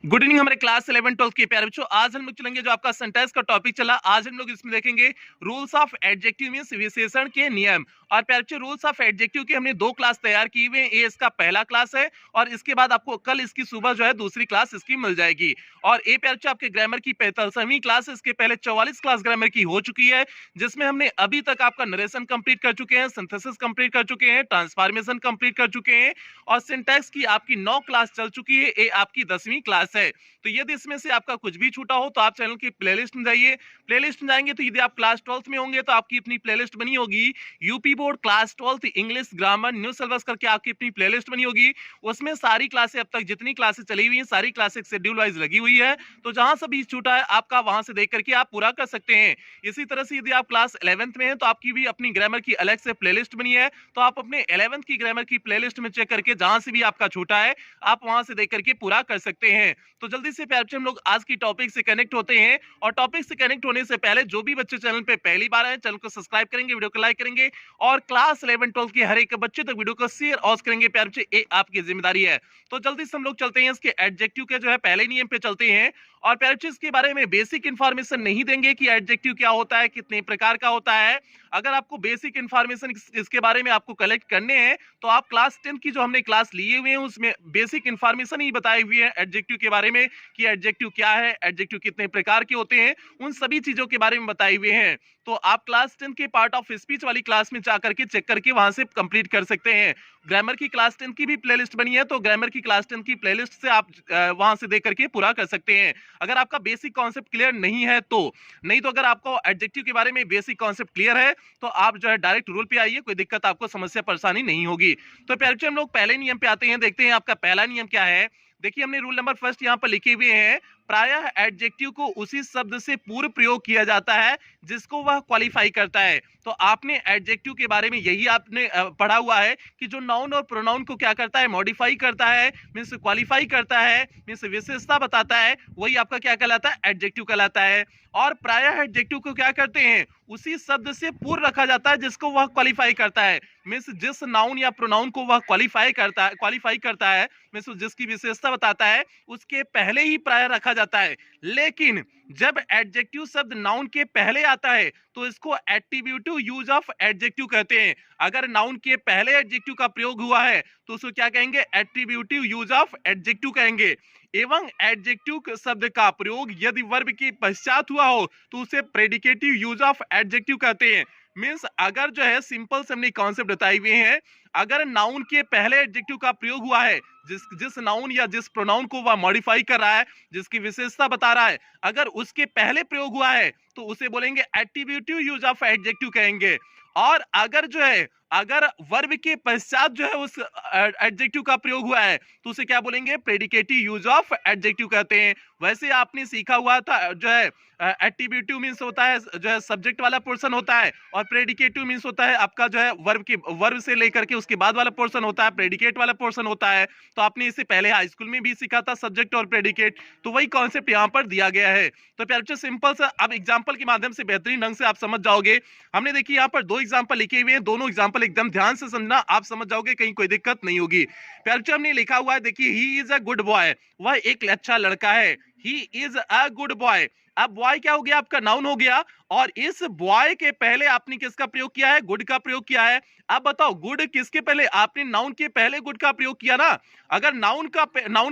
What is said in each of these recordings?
Good evening हमारे class 11 12 के प्यारे बच्चों। आज हम लोग चलेंगे जो आपका सेंटेंस का टॉपिक चला। आज हम लोग इसमें देखेंगे रूल्स ऑफ एडजेक्टिव मींस विशेषण के नियम। और प्यारे बच्चों, रूल्स ऑफ एडजेक्टिव की हमने दो क्लास तैयार की हुए हैं। ये इसका पहला क्लास है और इसके बाद आपको कल इसकी सुबह जो है दूसरी क्लास इसकी मिल जाएगी। और ये प्यारे बच्चों आपके ग्रामर की 45वीं क्लास है। इसके पहले 44 क्लास ग्रामर की हो चुकी है, जिसमें हमने अभी तक आपका नरेशन कंप्लीट कर चुके हैं, सिंथेसिस कंप्लीट कर चुके हैं, ट्रांसफॉर्मेशन कंप्लीट कर चुके हैं और सिंटैक्स की आपकी 9 क्लास चल चुकी है। ये आपकी 10वीं क्लास है। तो यदि इसमें से आपका कुछ भी छूटा हो तो आप चैनल की प्लेलिस्ट में जाइए। प्लेलिस्ट में जाएंगे तो यदि आप क्लास 12th में होंगे तो आपकी अपनी प्लेलिस्ट बनी होगी, UP board class 12th English grammar new syllabus करके आपकी अपनी प्लेलिस्ट बनी होगी। उसमें सारी क्लासें अब तक जितनी क्लासेस चली हुई हैं सारी क्लासें शेड्यूल वाइज लगी हुई है। तो जहां से भी छूटा है आपका वहां से देख करके आप पूरा कर सकते हैं। इसी तरह से यदि आप क्लास 11th में हैं तो आपकी भी अपनी ग्रामर की अलग से प्लेलिस्ट बनी है। तो आप अपने 11th की ग्रामर की प्लेलिस्ट में चेक करके जहां से भी आपका छूटा है आप वहां से देख करके पूरा कर सकते हैं। तो जल्दी से प्यार से हम लोग आज की टॉपिक से कनेक्ट होते हैं। और टॉपिक से कनेक्ट होने से पहले जो भी बच्चे चैनल पे पहली बार आए चैनल को सब्सक्राइब करेंगे, वीडियो को लाइक करेंगे और क्लास 11 12 के हर एक बच्चे तक वीडियो को शेयर और करेंगे प्यार बच्चे, ये आपकी जिम्मेदारी है। तो जल्दी से हम लोग चलते हैं इसके एडजेक्टिव के जो है पहले नियम पे चलते हैं। और प्यार बच्चे इसके बारे में बेसिक इंफॉर्मेशन नहीं देंगे कि एडजेक्टिव क्या होता है, कितने प्रकार का होता है। अगर आपको बेसिक इंफॉर्मेशन इसके बारे में आपको कलेक्ट करने हैं तो आप क्लास 10 की जो हमने क्लास लिए हुए हैं उसमें बेसिक इंफॉर्मेशन ही बताई हुई है एडजेक्टिव के बारे में कि एडजेक्टिव क्या है, एडजेक्टिव कितने प्रकार के होते हैं, उन सभी चीजों के बारे में बताए हुए हैं। तो आप क्लास 10 के पार्ट ऑफ स्पीच वाली क्लास में जाकर के चेक करके वहां से कंप्लीट कर सकते हैं। ग्रामर की क्लास 10 की भी प्लेलिस्ट बनी है, तो ग्रामर की क्लास 10 की प्लेलिस्ट से आप वहां से देख करके पूरा कर सकते हैं अगर आपका बेसिक कॉन्सेप्ट क्लियर नहीं है तो। नहीं तो अगर आपको एडजेक्टिव के बारे में बेसिक कॉन्सेप्ट क्लियर है तो आप जो है डायरेक्ट रूल पे आइए, कोई दिक्कत आपको समस्या परेशानी नहीं होगी। तो प्यारे हम लोग पहले नियम पे आते हैं, देखते हैं आपका पहला नियम क्या है। देखिए हमने रूल नंबर फर्स्ट यहाँ पर लिखे हुए हैं, प्रायः एडजेक्टिव को उसी शब्द से पूर्व प्रयोग किया जाता है जिसको वह क्वालिफाई करता है। तो आपने एडजेक्टिव के बारे में यही आपने पढ़ा हुआ है कि जो नाउन और प्रोनाउन को क्या करता है, मॉडिफाई करता है, मींस क्वालिफाई करता है, मींस विशेषता बताता है, वही आपका क्या कहलाता है, एडजेक्टिव कहलाता है। और प्रायः एडजेक्टिव को क्या करते हैं, उसी शब्द से पूर्व रखा जाता है जिसको वह क्वालिफाई करता है। मींस जिस नाउन या प्रोनाउन को वह क्वालिफाई करता है, मींस जिसकी विशेषता बताता है उसके पहले ही प्रायः रखा जाता है। लेकिन जब एडजेक्टिव शब्द नाउन के पहले आता है तो इसको एट्रीब्यूटिव यूज ऑफ एडजेक्टिव कहते हैं। अगर नाउन के पहले एडजेक्टिव का प्रयोग हुआ है तो उसको क्या कहेंगे, एट्रीब्यूटिव यूज ऑफ एडजेक्टिव कहेंगे। एवं एडजेक्टिव शब्द का प्रयोग यदि वर्ब के पश्चात हुआ हो तो उसे प्रेडिकेटिव यूज ऑफ एडजेक्टिव कहते हैं। मींस अगर जो है सिंपल से हमने कॉन्सेप्ट बताए हुए हैं, अगर नाउन के पहले एडजेक्टिव का प्रयोग हुआ है, जिस नाउन या जिस प्रोनाउन को वह मॉडिफाई कर रहा है, जिसकी विशेषता बता रहा है, अगर उसके पहले प्रयोग हुआ है तो उसे बोलेंगे एट्रीब्यूटिव यूज ऑफ एडजेक्टिव कहेंगे। और अगर जो है अगर वर्ब के पश्चात जो है उस एडजेक्टिव का प्रयोग हुआ है तो उसे क्या बोलेंगे, प्रेडिकेटिव यूज ऑफ एडजेक्टिव कहते हैं। वैसे आपने सीखा हुआ था जो है एट्रीब्यूटिव मींस होता है जो है सब्जेक्ट वाला पोर्शन होता है और प्रेडिकेटिव मींस होता है आपका जो है वर्ब से लेकर के उसके बाद वाला पोर्शन होता है, प्रेडिकेट वाला पोर्शन होता है। तो आपने इसे पहले हाई स्कूल में भी सीखा था, सब्जेक्ट और प्रेडिकेट। तो वही कॉन्सेप्ट यहाँ पर दिया गया है। तो प्यारे बच्चों सिंपल सा अब एग्जांपल के माध्यम से बेहतरीन ढंग से आप समझ जाओगे। हमने देखिए यहाँ पर दो एग्जांपल लिखे हुए हैं, दोनों एग्जांपल एकदम ध्यान से समझना, आप समझ जाओगे, कहीं कोई दिक्कत नहीं होगी। प्यारे बच्चों हमने लिखा हुआ है, देखिए he is a good boy, वह एक अच्छा लड़का है। He is a good boy, अब बॉय क्या हो गया, आपका नाउन हो गया। और इस बॉय के पहले आपने किसका प्रयोग किया है, गुड का प्रयोग किया है। अब बताओ गुड किसके पहले, आपने नाउन के पहले गुड का प्रयोग किया ना। अगर नाउन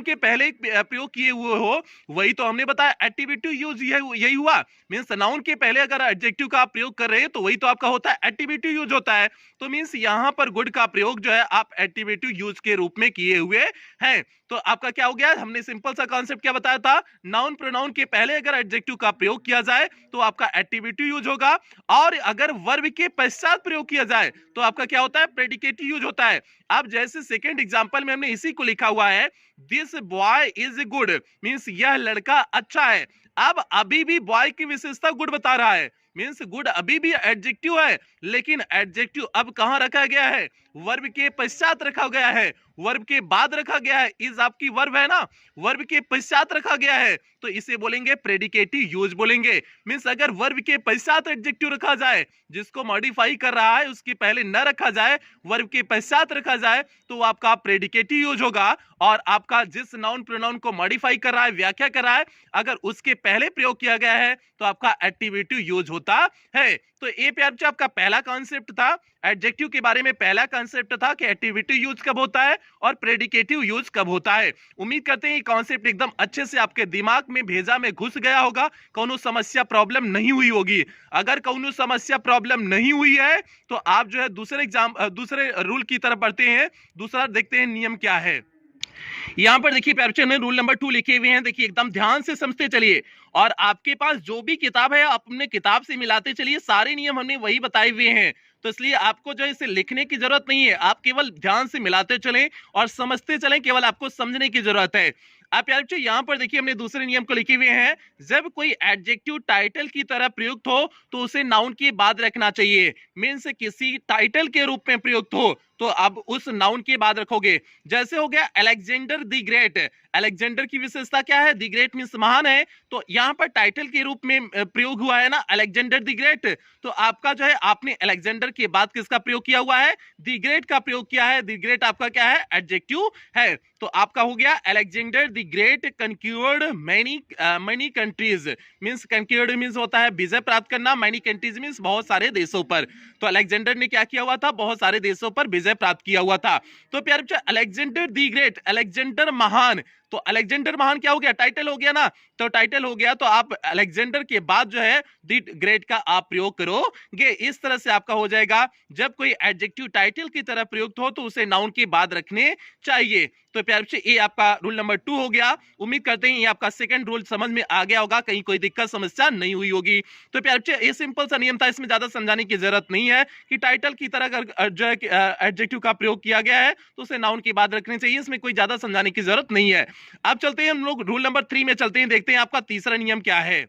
के पहले प्रयोग किए हुए हो, वही तो हमने बताया एट्रीब्यूटिव यूज यही हुआ। मींस नाउन के पहले अगर एडजेक्टिव का प्रयोग कर रहे हैं तो वही तो आपका होता है एट्रीब्यूटिव यूज होता है। तो मींस यहां पर गुड का प्रयोग जो है आप एट्रीब्यूटिव यूज के रूप में किए हुए हैं। तो आपका क्या हो गया, हमने सिंपल सा कॉन्सेप्ट क्या बताया था, नाउन प्रोनाउन के पहले अगर एडजेक्टिव का प्रयोग किया जाए तो आपका एट्रीब्यूटिव यूज होगा, और अगर वर्ब के पश्चात प्रयोग किया जाए तो आपका क्या होता है, प्रेडिकेटिव यूज होता है। अब जैसे सेकंड एग्जांपल में हमने इसी को लिखा हुआ है, this boy is good, means यह लड़का अच्छा है। अब अभी भी बॉय की विशेषता गुड बता रहा है, मींस गुड अभी भी एडजेक्टिव है, लेकिन एडजेक्टिव अब कहां रखा गया है, वर्ब के पश्चात रखा गया है। वर्ब के बाद रखा गया है, इज आपकी वर्ब है ना, वर्ब के पश्चात रखा गया है, तो इसे बोलेंगे प्रेडिकेटिव यूज बोलेंगे। मींस अगर वर्ब के पश्चात एडजेक्टिव रखा जाए, जिसको मॉडिफाई कर रहा है उसके पहले न रखा जाए, वर्ब के पश्चात रखा जाए, तो वो आपका प्रेडिकेटिव यूज होगा। और आपका जिस नाउन प्रोनाउन को मॉडिफाई कर रहा है, व्याख्या कर रहा है, अगर उसके पहले प्रयोग किया गया है तो आपका एट्रिब्यूटिव यूज होता है। तो ये प्यार बच्चों आपका पहला कॉन्सेप्ट था, एडजेक्टिव के बारे में पहला कॉन्सेप्ट था कि एट्रिब्यूटिव यूज कब होता है और प्रेडिकेटिव यूज कब होता है। उम्मीद करते हैं ये कॉन्सेप्ट एकदम अच्छे से आपके दिमाग में भेजा में घुस गया होगा, कोनो समस्या प्रॉब्लम नहीं हुई होगी। अगर कोनो समस्या प्रॉब्लम नहीं हुई है तो आप जो है दूसरे रूल की तरफ बढ़ते हैं। दूसरा देखते हैं नियम क्या है। यहां पर देखिए प्यारे बच्चों ने रूल नंबर 2 लिखे हुए हैं, देखिए एकदम ध्यान से समझते चलिए। और आपके पास जो भी किताब है आप अपने किताब से मिलाते चलिए, सारे नियम हमने वही बताए हुए हैं, तो इसलिए आपको जो है इसे लिखने की जरूरत नहीं है, आप केवल ध्यान से मिलाते चलें और समझते चलें, केवल आपको समझने की जरूरत है। आप प्यारे बच्चों यहां पर देखिए हमने दूसरे नियम को लिखे हुए हैं, जब कोई एडजेक्टिव टाइटल की तरह प्रयुक्त हो तो उसे नाउन के बाद रखना चाहिए। मीन्स किसी टाइटल के रूप में प्रयुक्त हो तो अब उस नाउन के बाद रखोगे। जैसे हो गया अलेक्जेंडर द ग्रेट, अलेक्जेंडर की विशेषता क्या है, द ग्रेट मीन्स महान है, तो यहां पर टाइटल के रूप में प्रयोग हुआ है ना अलेक्जेंडर द ग्रेट, तो आपका जो है आपने अलेक्जेंडर के बाद किसका प्रयोग किया हुआ है, द ग्रेट का प्रयोग किया है। द ग्रेट आपका क्या है, एडजेक्टिव है, तो आपका हो गया Alexander the great conquered many countries. Means conquered means होता है विजय प्राप्त करना, मैनी कंट्रीज मींस बहुत सारे देशों पर, तो अलेक्जेंडर ने क्या किया हुआ था, बहुत सारे देशों पर विजय प्राप्त किया हुआ था। तो प्यारे बच्चों अलेक्जेंडर द ग्रेट, अलेक्जेंडर महान, तो अलेक्जेंडर महान क्या हो गया, टाइटल हो गया ना, तो टाइटल हो गया, तो आप अलेक्जेंडर के बाद जो है द ग्रेट का आप प्रयोग करोगे। इस तरह से आपका हो जाएगा, जब कोई एडजेक्टिव टाइटल की तरह प्रयुक्त हो तो उसे नाउन के बाद रखने चाहिए। तो प्यारे बच्चों ये आपका रूल नंबर 2 हो गया। उम्मीद करते हैं ये आपका सेकंड रूल समझ में आ गया होगा, कहीं कोई दिक्कत समस्या नहीं हुई होगी। तो प्यारे बच्चों ये सिंपल सा नियम था, इसमें ज्यादा समझाने की जरूरत नहीं है कि टाइटल की तरह अगर जो है एडजेक्टिव का प्रयोग किया गया है तो उसे नाउन के बाद रखने चाहिए, इसमें कोई ज्यादा समझाने की जरूरत नहीं है। अब चलते हैं हम लोग रूल नंबर 3 में चलते हैं, देखते हैं आपका तीसरा नियम क्या है।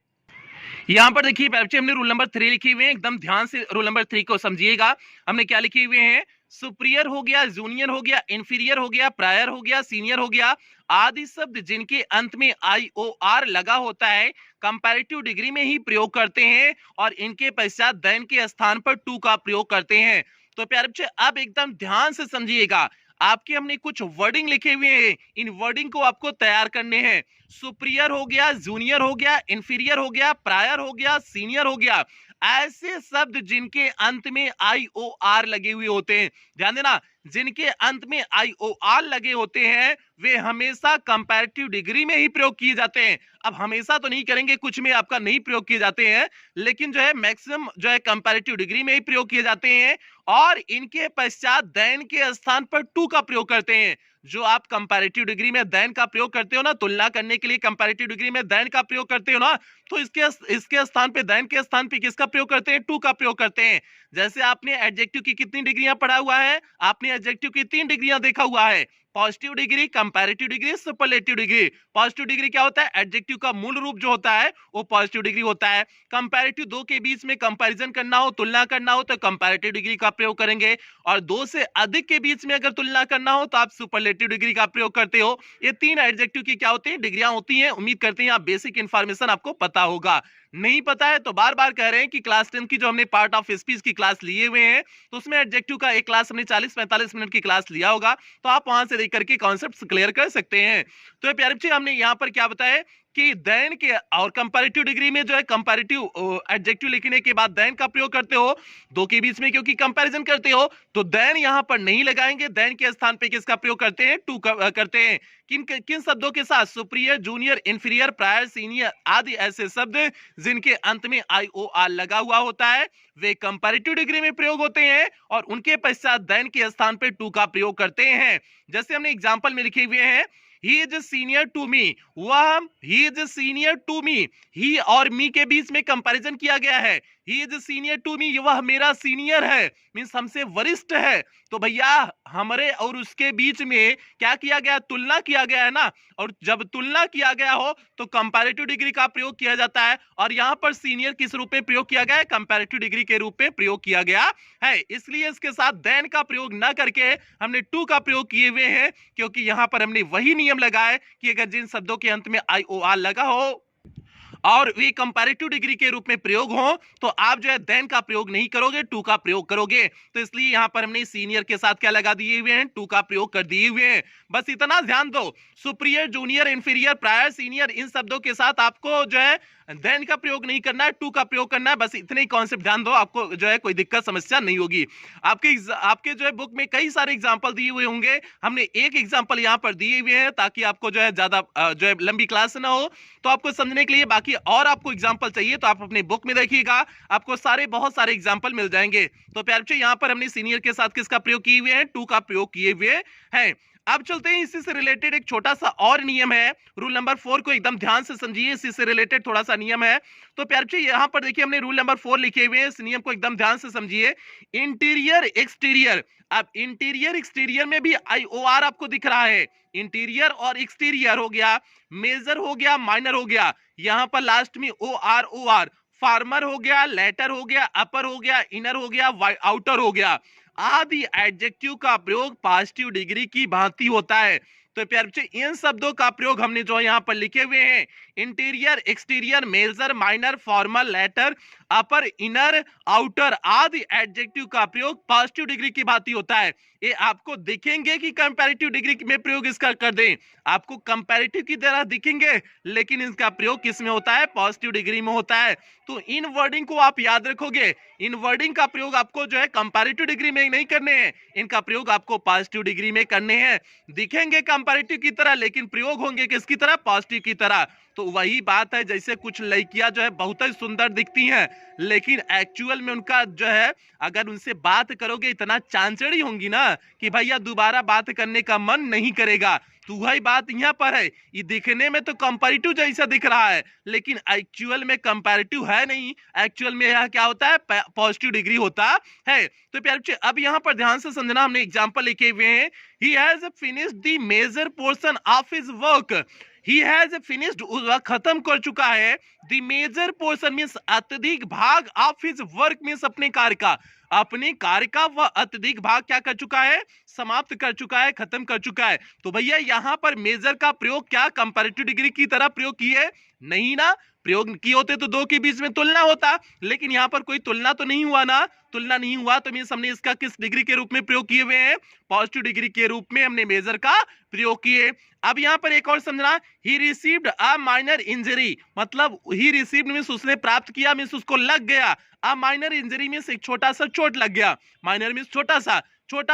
यहां पर देखिए बच्चे हमने रूल नंबर 3 लिखे हुए हैं, एकदम ध्यान से रूल नंबर 3 को समझिएगा। हमने क्या लिखे हुए हैं, सुपीरियर हो गया, जूनियर हो गया, इंफीरियर हो गया, प्रायर हो गया, सीनियर हो गया, आदि शब्द जिनके अंत में IOR लगा होता है कंपैरेटिव डिग्री में ही प्रयोग करते हैं और इनके पश्चात देन के स्थान पर टू का प्रयोग करते हैं। तो प्यारे बच्चे अब एकदम ध्यान से समझिएगा, आपके हमने कुछ वर्डिंग लिखे हुए हैं, इन वर्डिंग को आपको तैयार करने हैं। सुपीरियर हो गया, जूनियर हो गया, इंफीरियर हो गया, प्रायर हो गया, सीनियर हो गया, ऐसे शब्द जिनके अंत में IOR लगे हुए होते हैं, ध्यान देना, जिनके अंत में IOR लगे होते हैं वे हमेशा कंपैरेटिव डिग्री में ही प्रयोग किए जाते हैं। अब हमेशा तो नहीं करेंगे, कुछ में आपका नहीं प्रयोग किए जाते हैं, लेकिन जो है मैक्सिमम जो है कंपैरेटिव डिग्री में ही प्रयोग किए जाते हैं और इनके पश्चात देन के स्थान पर टू का प्रयोग करते हैं। जो आप कंपैरेटिव डिग्री में देन का प्रयोग करते हो ना, तुलना करने के लिए कंपैरेटिव डिग्री में देन का प्रयोग करते हो ना, तो इसके स्थान पे, देन के स्थान पे किसका प्रयोग करते हैं, टू का प्रयोग करते हैं। जैसे आपने एडजेक्टिव की कितनी डिग्रियां पढ़ा हुआ है, आपने एडजेक्टिव की 3 डिग्रियां देखा हुआ है, positive degree, comparative degree, superlative degree. Positive degree क्या होता है, एडजेक्टिव का मूल रूप जो होता है वो पॉजिटिव डिग्री होता है। कंपैरेटिव, दो के बीच में कंपैरिजन करना हो, तुलना करना हो तो कंपैरेटिव डिग्री का प्रयोग करेंगे, और दो से अधिक के बीच में अगर तुलना करना हो तो आप सुपरलेटिव डिग्री का प्रयोग करते हो। ये 3 एडजेक्टिव की क्या होती है, डिग्रियां होती हैं। उम्मीद करते हैं आप बेसिक इंफॉर्मेशन आपको पता होगा। नहीं पता है तो बार बार कह रहे हैं कि क्लास 10 की जो हमने पार्ट ऑफ स्पीच की क्लास लिए हुए हैं, तो उसमें एडजेक्टिव का एक क्लास हमने 40-45 मिनट की क्लास लिया होगा, तो आप वहां से देख करके कॉन्सेप्ट्स क्लियर कर सकते हैं। तो प्यारे बच्चे हमने यहाँ पर क्या बताया कि देन के और कंपैरेटिव डिग्री में जो है कंपैरेटिव एडजेक्टिव लिखने के बाद देन का प्रयोग करते हो, दो के बीच में क्योंकि कंपैरिजन करते हो तो देन यहां पर नहीं लगाएंगे, देन के स्थान पे किसका प्रयोग करते हैं, टू करते हैं। किन शब्दों के साथ, superior, junior, inferior, prior, senior आदि ऐसे शब्द जिनके अंत में IOR लगा हुआ होता है वे कंपैरेटिव डिग्री में प्रयोग होते हैं और उनके पश्चात देन के स्थान पे टू का प्रयोग करते हैं। जैसे हमने एग्जांपल में लिखे हुए हैं, he is senior to me, वह he is senior to me, he और मी के बीच में कंपैरिजन किया गया है, he is senior to me, वह मेरा सीनियर है, मीन्स हमसे वरिष्ठ है। तो भैया हमारे और उसके बीच में क्या किया गया, तुलना किया गया है ना। और जब तुलना किया गया हो तो कंपैरेटिव डिग्री का प्रयोग किया जाता है, और यहां पर सीनियर किस रूप में प्रयोग किया गया है, कंपैरेटिव डिग्री के रूप में प्रयोग किया गया है। इसलिए इसके साथ देन का प्रयोग न करके हमने टू का प्रयोग किए हुए हैं, क्योंकि यहां पर हमने वही नियम लगाया कि अगर जिन शब्दों के अंत में IOR लगा हो और वे कंपैरेटिव डिग्री के रूप में प्रयोग हो तो आप जो है देन का प्रयोग नहीं करोगे, टू का प्रयोग करोगे। तो इसलिए यहां पर हमने सीनियर के साथ क्या लगा दिए हुए हैं, टू का प्रयोग कर दिए हुए हैं। बस इतना ध्यान दो, superior, junior, inferior, prior, senior, इन शब्दों के साथ आपको जो है देन का प्रयोग नहीं करना है, टू का प्रयोग करना है। बस इतने ही कॉन्सेप्ट ध्यान दो, आपको जो है कोई दिक्कत समस्या नहीं होगी। आपके जो है बुक में कई सारे एग्जांपल दिए हुए होंगे, हमने एक एग्जांपल यहां पर दिए हुए हैं ताकि आपको जो है ज्यादा जो है लंबी क्लास ना हो, तो आपको समझने के लिए। बाकी और आपको एग्जांपल चाहिए तो आप अपने बुक में देखिएगा, आपको बहुत सारे एग्जांपल मिल जाएंगे। तो प्यारे बच्चों यहां पर हमने सीनियर के साथ किसका प्रयोग किए हुए हैं, टू का प्रयोग किए हुए हैं। अब चलते हैं, इसी से रिलेटेड एक छोटा सा और नियम है, रूल नंबर 4 को एकदम ध्यान से समझिए, इसी से रिलेटेड थोड़ा सा नियम है। तो प्यारे बच्चों यहां पर देखिए हमने रूल नंबर 4 लिखे हुए हैं, इस नियम को एकदम ध्यान से समझिए। इंटीरियर एक्सटीरियर, अब इंटीरियर एक्सटीरियर में भी IOR आपको दिख रहा है, इंटीरियर और एक्सटीरियर हो गया, मेजर हो गया, माइनर हो गया, यहां पर लास्ट में OR, फार्मर हो गया, लेटर हो गया, अपर हो गया, इनर हो गया, आउटर हो गया। आदि एडजेक्टिव का प्रयोग पॉजिटिव डिग्री की भांति होता है। तो प्यारे बच्चे इन शब्दों का प्रयोग हमने जो यहाँ पर लिखे हुए हैं, interior, exterior, major, minor, former, latter, upper, inner, outer आदि एडजेक्टिव का प्रयोग पॉजिटिव डिग्री की भांति होता है। ये आपको दिखेंगे कि कंपैरेटिव डिग्री में प्रयोग इसका कर दें, आपको कंपैरेटिव की तरह दिखेंगे, लेकिन इसका प्रयोग किस में होता है, पॉजिटिव डिग्री में होता है। तो इन वर्डिंग को आप याद रखोगे, इन वर्डिंग का प्रयोग आपको जो है कंपैरेटिव डिग्री में नहीं करने हैं, इनका प्रयोग आपको पॉजिटिव डिग्री में करने हैं। दिखेंगे कंपैरेटिव की तरह लेकिन प्रयोग होंगे किसकी तरह, पॉजिटिव की तरह। तो वही बात है, जैसे कुछ लड़कियां जो है बहुत ही सुंदर दिखती हैं, लेकिन एक्चुअल में उनका जो है अगर उनसे बात करोगे इतना चांचड़ी होंगी ना कि भैया दोबारा बात करने का मन नहीं करेगा। तो वही बात यहाँ पर है, ये दिखने में तो कंपैरेटिव जैसा दिख रहा है लेकिन एक्चुअल में कंपैरेटिव है नहीं, एक्चुअल में यह क्या होता है, पॉजिटिव डिग्री होता है। तो प्यारे बच्चे अब यहाँ पर ध्यान से समझना, हमने एग्जांपल लिखे हुए हैं, he has finished the major portion of his work, he has finished, वह खत्म कर चुका है, द मेजर पोर्शन मींस अत्यधिक भाग, ऑफ हिज वर्क मींस अपने कार्य का, अपने कार्य का वह अत्यधिक भाग क्या कर चुका है, समाप्त कर चुका है, खत्म कर चुका है। तो भैया यहां पर मेजर का प्रयोग क्या कंपैरेटिव डिग्री की तरह प्रयोग किए नहीं ना, प्रयोग किए होते तो दो के बीच में तुलना होता, लेकिन यहां पर कोई तुलना तो नहीं हुआ ना, तुलना नहीं हुआ तो मींस हमने इसका किस डिग्री के रूप में प्रयोग किए हुए हैं, पॉजिटिव डिग्री के रूप में हमने मेजर का प्रयोग किए। अब यहां पर एक और समझना, he received a minor injury, मतलब ही रिसीव्ड मींस उसने प्राप्त किया, मींस उसको लग गया, अ माइनर इंजरी मींस एक छोटा सा चोट लग गया, माइनर मींस छोटा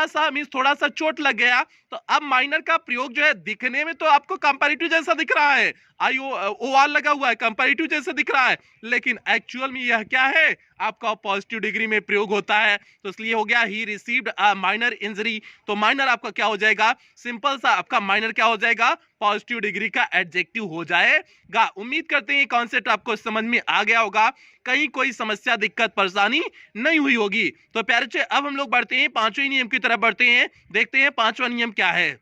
सा मींस थोड़ा सा चोट लग गया। तो अब माइनर का प्रयोग जो है दिखने में तो आपको कंपैरेटिव जैसा दिख रहा है, IOR लगा हुआ है, कंपैरेटिव जैसा दिख रहा है, लेकिन एक्चुअल में यह क्या है, आपका पॉजिटिव डिग्री में प्रयोग होता है। तो इसलिए हो गया he received a minor injury, तो माइनर आपका क्या हो जाएगा, सिंपल सा आपका माइनर क्या हो जाएगा, पॉजिटिव डिग्री का एडजेक्टिव हो जाएगा। उम्मीद करते हैं ये कॉन्सेप्ट आपको समझ में आ गया होगा, कहीं कोई समस्या, दिक्कत, परेशानी नहीं हुई होगी। तो प्यारे बच्चे अब हम लोग बढ़ते हैं पांचवें नियम की तरफ बढ़ते हैं, देखते हैं पांचवा नियम क्या है।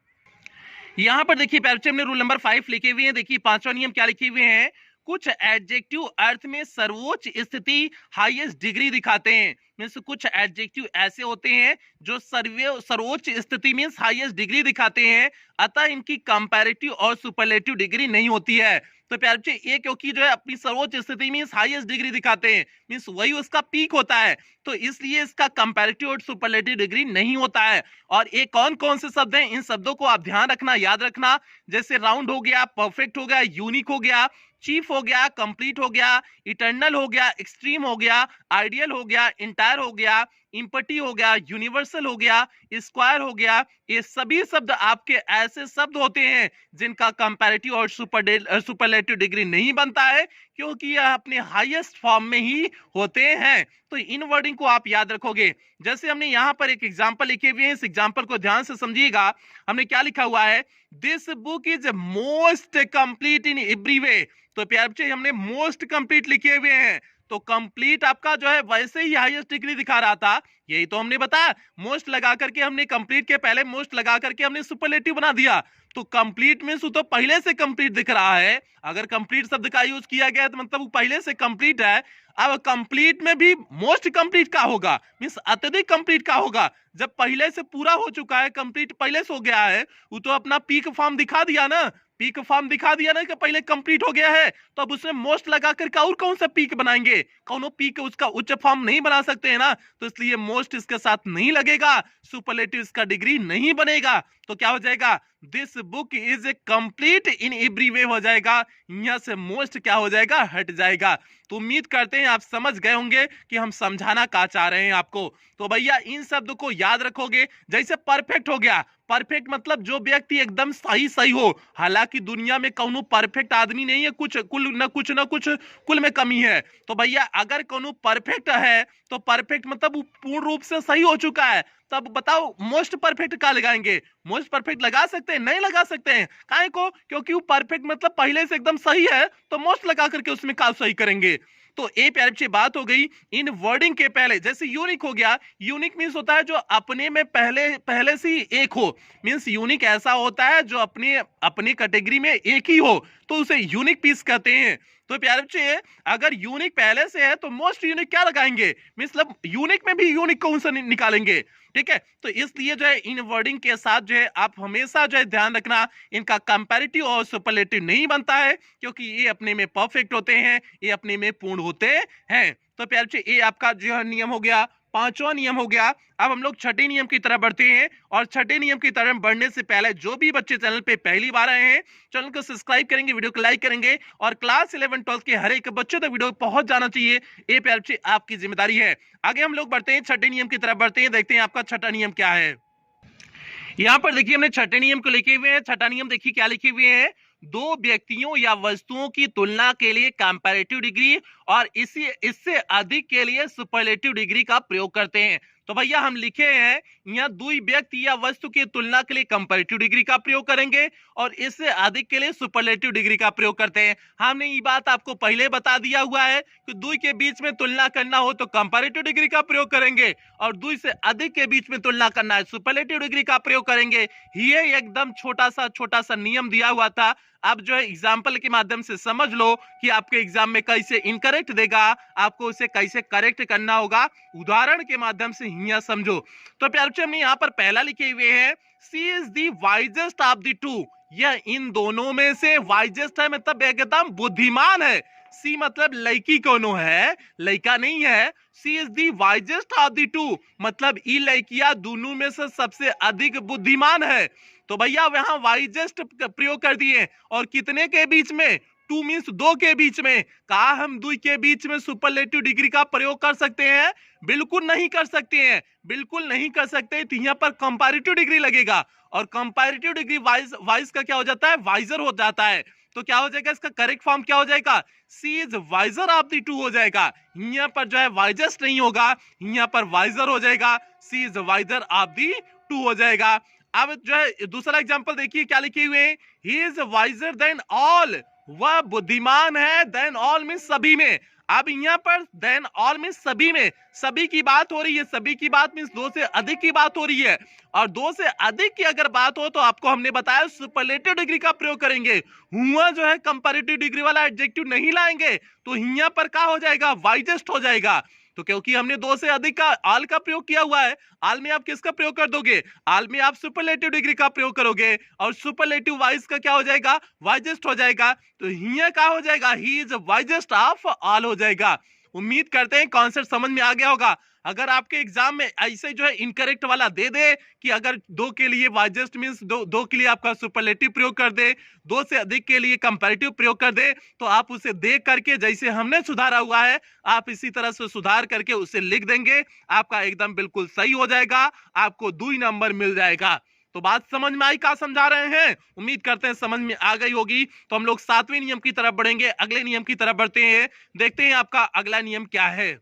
यहां पर देखिए प्यारे बच्चे हमने रूल नंबर 5 लिखे हुए हैं, देखिए पांचवा नियम क्या लिखे हुए हैं, कुछ एडजेक्टिव अर्थ में सर्वोच्च स्थिति, हाईएस्ट डिग्री दिखाते हैं, मीन्स कुछ एडजेक्टिव ऐसे होते हैं जो सर्वोच्च स्थिति मीन्स हाईएस्ट डिग्री दिखाते हैं, अतः इनकी कंपैरेटिव और सुपरलेटिव डिग्री नहीं होती है। तो प्यारे बच्चे ये क्योंकि जो है अपनी सर्वोच्च स्थिति मीन्स हाईएस्ट डिग्री दिखाते हैं, मीन्स वही उसका पीक होता है, तो इसलिए इसका कंपैरेटिव और सुपरलेटिव डिग्री नहीं होता है। और ये कौन कौन से शब्द हैं, इन शब्दों को आप ध्यान रखना, याद रखना, जैसे राउंड हो गया, परफेक्ट हो गया, यूनिक हो गया, चीफ हो गया, कंप्लीट हो गया, इटर्नल हो गया, एक्सट्रीम हो गया, आइडियल हो गया, इंटायर हो गया, इंपटी हो गया, यूनिवर्सल हो गया, स्क्वायर हो गया। ये सभी शब्द आपके ऐसे शब्द होते हैं जिनका कंपैरेटिव और सुपरलेटिव डिग्री नहीं बनता है, क्योंकि यह अपने हाईएस्ट फॉर्म में ही होते हैं। तो इन वर्डिंग को आप याद रखोगे, जैसे हमने यहाँ पर एक एग्जाम्पल लिखे हुए हैं, इस एग्जाम्पल को ध्यान से समझिएगा, हमने क्या लिखा हुआ है, this book is most complete in every way. तो प्यारे बच्चे हमने मोस्ट कंप्लीट लिखे हुए हैं, तो कंप्लीट आपका जो है वैसे ही हाईएस्ट डिग्री दिखा रहा था, यही तो हमने बताया। मोस्ट लगा करके हमने कंप्लीट के पहले मोस्ट लगा करके हमने सुपरलेटिव बना दिया, तो कंप्लीट मींस तो पहले से कंप्लीट दिख रहा है। अगर कंप्लीट शब्द का यूज किया गया है तो मतलब वो पहले से कंप्लीट है। अब कंप्लीट में भी मोस्ट कंप्लीट का होगा, मींस अत्यधिक कंप्लीट का होगा। जब पहले से पूरा हो चुका है, कंप्लीट पहले से हो गया है, वो तो अपना पीक फॉर्म दिखा दिया ना, पीक फॉर्म दिखा दिया ना कि पहले कंप्लीट हो गया है, तो अब उसमें मोस्ट लगा करके और कौन सा पीक बनाएंगे? कौन पीक उसका उच्च फॉर्म नहीं बना सकते हैं ना, तो इसलिए मोस्ट इसके साथ नहीं लगेगा, सुपरलेटिव इसका डिग्री नहीं बनेगा। तो क्या हो जाएगा? This book is a complete in every way हो जाएगा, यहां से मोस्ट क्या हो जाएगा? हट जाएगा। तो उम्मीद करते हैं आप समझ गए होंगे कि हम समझाना क्या चाह रहे हैं आपको। तो भैया इन शब्द को याद रखोगे। जैसे परफेक्ट हो गया, परफेक्ट मतलब जो व्यक्ति एकदम सही सही हो। हालांकि दुनिया में कौनो परफेक्ट आदमी नहीं है, कुछ कुल में कमी है। तो भैया अगर कौनो परफेक्ट है तो परफेक्ट मतलब वो पूर्ण रूप से सही हो चुका है। तब बताओ मोस्ट परफेक्ट क्या लगाएंगे? मोस्ट परफेक्ट लगा सकते हैं? नहीं लगा सकते हैं। काहे को? क्योंकि वो परफेक्ट मतलब पहले से एकदम सही है, तो मोस्ट लगा करके उसमें क्या सही करेंगे। तो ए प्यारे बच्चे बात हो गई इन वर्डिंग के पहले। जैसे यूनिक हो गया, यूनिक मींस होता है जो अपने में पहले से ही एक हो। मींस यूनिक ऐसा होता है जो अपनी कैटेगरी में एक ही हो, तो उसे यूनिक पीस कहते हैं। तो प्यारे बच्चे अगर यूनिक पहले से है तो मोस्ट यूनिक क्या लगाएंगे? मतलब यूनिक में भी यूनिक कौन सा निकालेंगे? ठीक है, तो इसलिए जो है इन वर्डिंग के साथ जो है आप हमेशा जो है ध्यान रखना, इनका कंपैरेटिव और सुपरलेटिव नहीं बनता है, क्योंकि ये अपने में परफेक्ट होते हैं, ये अपने में पूर्ण होते हैं। तो प्यारे बच्चे ये आपका जो है नियम हो गया, पांचवा नियम हो गया। अब हम लोग छठे नियम की तरफ बढ़ते हैं, और छठे नियम की तरफ बढ़ने से पहले जो भी बच्चे चैनल पे पहली बार आए हैं, चैनल को सब्सक्राइब करेंगे, वीडियो को लाइक करेंगे, और क्लास 11 12 के हर एक बच्चे तक वीडियो पहुंच जाना चाहिए। ये प्यारे बच्चे आपकी जिम्मेदारी है। आगे हम लोग बढ़ते हैं, छठे नियम की तरफ बढ़ते हैं, देखते हैं आपका छठा नियम क्या है। यहां पर देखिए हमने छठे नियम को लिखे हुए हैं। छठा नियम देखिए क्या लिखे हुए हैं? दो व्यक्तियों या वस्तुओं की तुलना के लिए कंपैरेटिव डिग्री और इससे अधिक के लिए सुपरलेटिव डिग्री का प्रयोग करते हैं। तो भैया हम लिखे हैं यहाँ दो व्यक्ति या वस्तु की तुलना के लिए कंपैरेटिव डिग्री का प्रयोग करेंगे और इससे अधिक के लिए सुपरलेटिव डिग्री का प्रयोग करते हैं। हमने ये बात आपको पहले बता दिया हुआ है कि दो के बीच में तुलना करना हो तो कंपैरेटिव डिग्री का प्रयोग करेंगे, और दो से अधिक के बीच में तुलना करना है सुपरलेटिव डिग्री का प्रयोग करेंगे। ये एकदम छोटा सा नियम दिया हुआ था। अब जो है एग्जाम्पल के माध्यम से समझ लो कि आपके एग्जाम में कैसे इनकरेक्ट देगा, आपको उसे कैसे करेक्ट करना होगा, उदाहरण के माध्यम से यहाँ समझो। तो प्यारे बच्चे हमने यहाँ पर पहला लिखे हुए हैं, she is the wisest of the two. यह इन दोनों में से वाइजेस्ट है, मतलब एकदम बुद्धिमान है। सी मतलब लड़की कोनो है, लड़का नहीं है। She is the wisest of the two मतलब ई लड़कियां दोनों में से सबसे अधिक बुद्धिमान है। तो भैया वहां वाइजेस्ट प्रयोग कर दिए, और कितने के बीच में? टू मींस दो के बीच में। कहा हम दो के बीच में सुपरलेटिव डिग्री का प्रयोग कर सकते हैं? बिल्कुल नहीं कर सकते हैं, बिल्कुल नहीं कर सकते। तो यहाँ पर कंपैरेटिव डिग्री लगेगा, और कंपैरेटिव डिग्री वाइज का क्या हो जाता है? वाइजर हो जाता है। तो क्या हो जाएगा? इसका करेक्ट फॉर्म क्या हो जाएगा? She is wiser of the two हो जाएगा। यहाँ पर जो है वाइजेस्ट नहीं होगा, यहाँ पर वाइजर हो जाएगा। She is wiser of the two हो जाएगा। अब जो है दूसरा एग्जांपल देखिए क्या लिखे हुए हैं, he is visor then all. वह बुद्धिमान है, देन ऑल मीन सभी में। अब यहाँ पर देन ऑल मीन सभी में, सभी की बात हो रही है। सभी की बात मीन दो से अधिक की बात हो रही है, और दो से अधिक की अगर बात हो तो आपको हमने बताया सुपरलेटिव डिग्री का प्रयोग करेंगे। हुआ जो है कंपैरेटिव डिग्री वाला एडजेक्टिव नहीं लाएंगे, तो यहाँ पर क्या हो जाएगा? वाइजेस्ट हो जाएगा। तो क्योंकि हमने दो से अधिक का आल का प्रयोग किया हुआ है, आल में आप किसका प्रयोग कर दोगे? आल में आप सुपरलेटिव डिग्री का प्रयोग करोगे, और सुपरलेटिव वाइज का क्या हो जाएगा? वाइजेस्ट हो जाएगा। तो हिया क्या हो जाएगा? He is wisest of all हो जाएगा। उम्मीद करते हैं कॉन्सेप्ट समझ में आ गया होगा। अगर आपके एग्जाम में ऐसे जो है इनकरेक्ट वाला दे दे कि अगर दो के लिए वाइजेस्ट मींस दो के लिए आपका सुपरलेटिव प्रयोग कर दे, दो से अधिक के लिए कंपैरेटिव प्रयोग कर दे, तो आप उसे देख करके जैसे हमने सुधारा हुआ है आप इसी तरह से सुधार करके उसे लिख देंगे, आपका एकदम बिल्कुल सही हो जाएगा, आपको 2 नंबर मिल जाएगा। तो बात समझ में आई? क्या समझा रहे हैं? उम्मीद करते हैं समझ में आ गई होगी। तो हम लोग 7वें नियम की तरफ बढ़ेंगे, अगले नियम की तरफ बढ़ते हैं, देखते हैं आपका अगला नियम क्या है।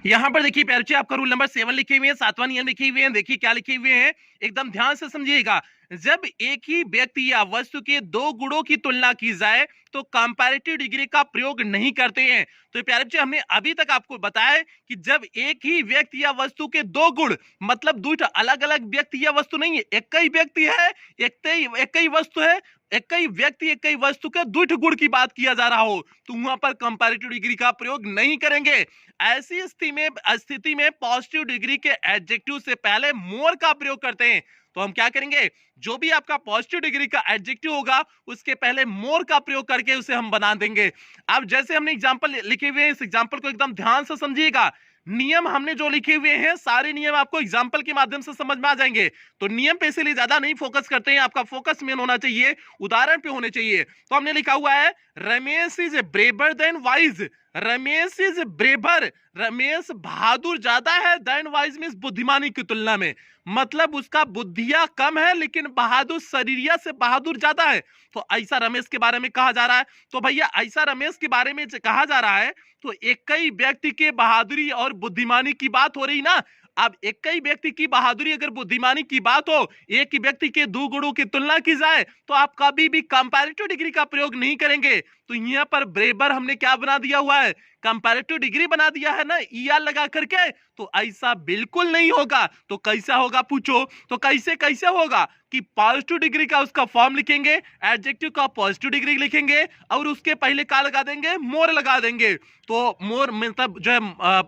यहाँ पर देखिए प्यारे बच्चे, आपका रूल नंबर 7 लिखे हुए हैं, 7वां नियम लिखे हुए हैं। देखिए क्या लिखे हुए हैं, एकदम ध्यान से समझिएगा। जब एक ही व्यक्ति या वस्तु के दो गुणों की तुलना की जाए तो कंपैरेटिव डिग्री का प्रयोग नहीं करते हैं। तो प्यारे बच्चे, हमने अभी तक आपको बताया कि जब एक ही व्यक्ति या वस्तु के दो गुण, मतलब दो अलग अलग व्यक्ति या वस्तु नहीं है, एक ही व्यक्ति है, एक ही वस्तु है, एक ही व्यक्ति एक ही वस्तु के दुष्ट गुण की बात किया जा रहा हो, तो वहां पर कंपैरेटिव डिग्री का प्रयोग नहीं करेंगे। ऐसी स्थिति में पॉजिटिव डिग्री के एडजेक्टिव से पहले मोर का प्रयोग करते हैं। तो हम क्या करेंगे, जो भी आपका पॉजिटिव डिग्री का एडजेक्टिव होगा उसके पहले मोर का प्रयोग करके उसे हम बना देंगे। अब जैसे हमने एग्जांपल लिखे हुए हैं, इस एग्जांपल को एकदम ध्यान से समझिएगा। नियम हमने जो लिखे हुए हैं, सारे नियम आपको एग्जांपल के माध्यम से समझ में आ जाएंगे। तो नियम पे इसलिए ज्यादा नहीं फोकस करते हैं, आपका फोकस मेन होना चाहिए उदाहरण पे होने चाहिए। तो हमने लिखा हुआ है, Ramesh is braver than wise. Ramesh is braver, Ramesh बहादुर ज्यादा है देन वाइज मींस बुद्धिमानी की तुलना में, मतलब उसका बुद्धिया कम है लेकिन बहादुर शरीरिया से बहादुर ज्यादा है। तो ऐसा रमेश के बारे में कहा जा रहा है। तो भैया ऐसा रमेश के बारे में कहा जा रहा है तो एक ही व्यक्ति के बहादुरी और बुद्धिमानी की बात हो रही ना। अब एक ही व्यक्ति की बहादुरी अगर बुद्धिमानी की बात हो, एक ही व्यक्ति के दो गुणों की तुलना की जाए, तो आप कभी भी कंपैरेटिव डिग्री का प्रयोग नहीं करेंगे। तो यहाँ पर ब्रेबर हमने क्या बना दिया हुआ है, कंपैरेटिव डिग्री बना दिया है ना, ईआर लगा करके। तो ऐसा बिल्कुल नहीं होगा। तो कैसा होगा पूछो, तो कैसे कैसे होगा कि पॉजिटिव डिग्री का उसका फॉर्म लिखेंगे, एडजेक्टिव का पॉजिटिव डिग्री लिखेंगे और उसके पहले क्या लगा देंगे, मोर लगा देंगे। तो मोर मतलब जो है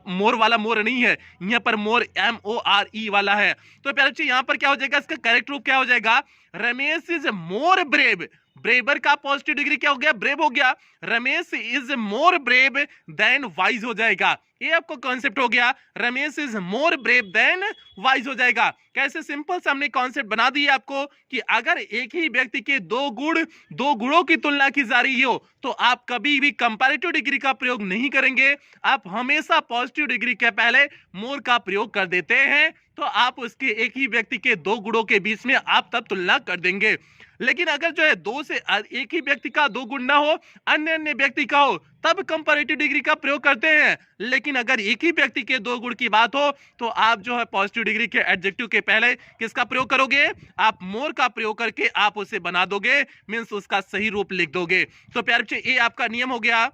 मोर वाला मोर नहीं है, यहाँ पर मोर MORE वाला है। तो प्यारे बच्चे, यहाँ पर क्या हो जाएगा, इसका करेक्ट रूप क्या हो जाएगा, Ramesh is more brave. Braver का पॉजिटिव डिग्री क्या हो गया, ब्रेव हो गया। Ramesh is more brave than wise हो जाएगा। ये आपको कॉन्सेप्ट हो गया, Ramesh is more brave than wise हो जाएगा। कैसे सिंपल से हमने कॉन्सेप्ट बना दिया आपको कि अगर एक ही व्यक्ति के दो गुणों की तुलना की जा रही हो तो आप कभी भी कंपैरेटिव डिग्री का प्रयोग नहीं करेंगे। आप हमेशा पॉजिटिव डिग्री के पहले मोर का प्रयोग कर देते हैं। तो आप उसके एक ही व्यक्ति के दो गुणों के बीच में आप तब तुलना कर देंगे। लेकिन अगर जो है दो से एक ही व्यक्ति का दो गुण ना हो, अन्य व्यक्ति का हो, तब कंपैरेटिव डिग्री का प्रयोग करते हैं। लेकिन अगर एक ही व्यक्ति के दो गुण की बात हो तो आप जो है पॉजिटिव डिग्री के एडजेक्टिव के पहले किसका प्रयोग करोगे, आप मोर का प्रयोग करके आप उसे बना दोगे, मींस उसका सही रूप लिख दोगे। तो प्यारे बच्चे, ये आपका नियम हो गया,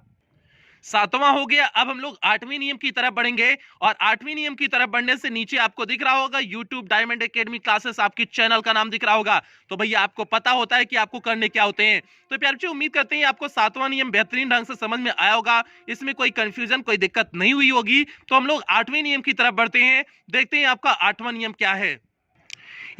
7वां हो गया। अब हम लोग 8वें नियम की तरफ बढ़ेंगे और 8वें नियम की तरफ बढ़ने से नीचे आपको दिख रहा होगा यूट्यूब डायमंड एकेडमी क्लासेस, आपकी चैनल का नाम दिख रहा होगा। तो भैया आपको पता होता है कि आपको करने क्या होते हैं। तो प्यारे बच्चों, उम्मीद करते हैं आपको 7वां नियम बेहतरीन ढंग से समझ में आया होगा, इसमें कोई कंफ्यूजन कोई दिक्कत नहीं हुई होगी। तो हम लोग 8वें नियम की तरफ बढ़ते हैं, देखते हैं आपका 8वां नियम क्या है।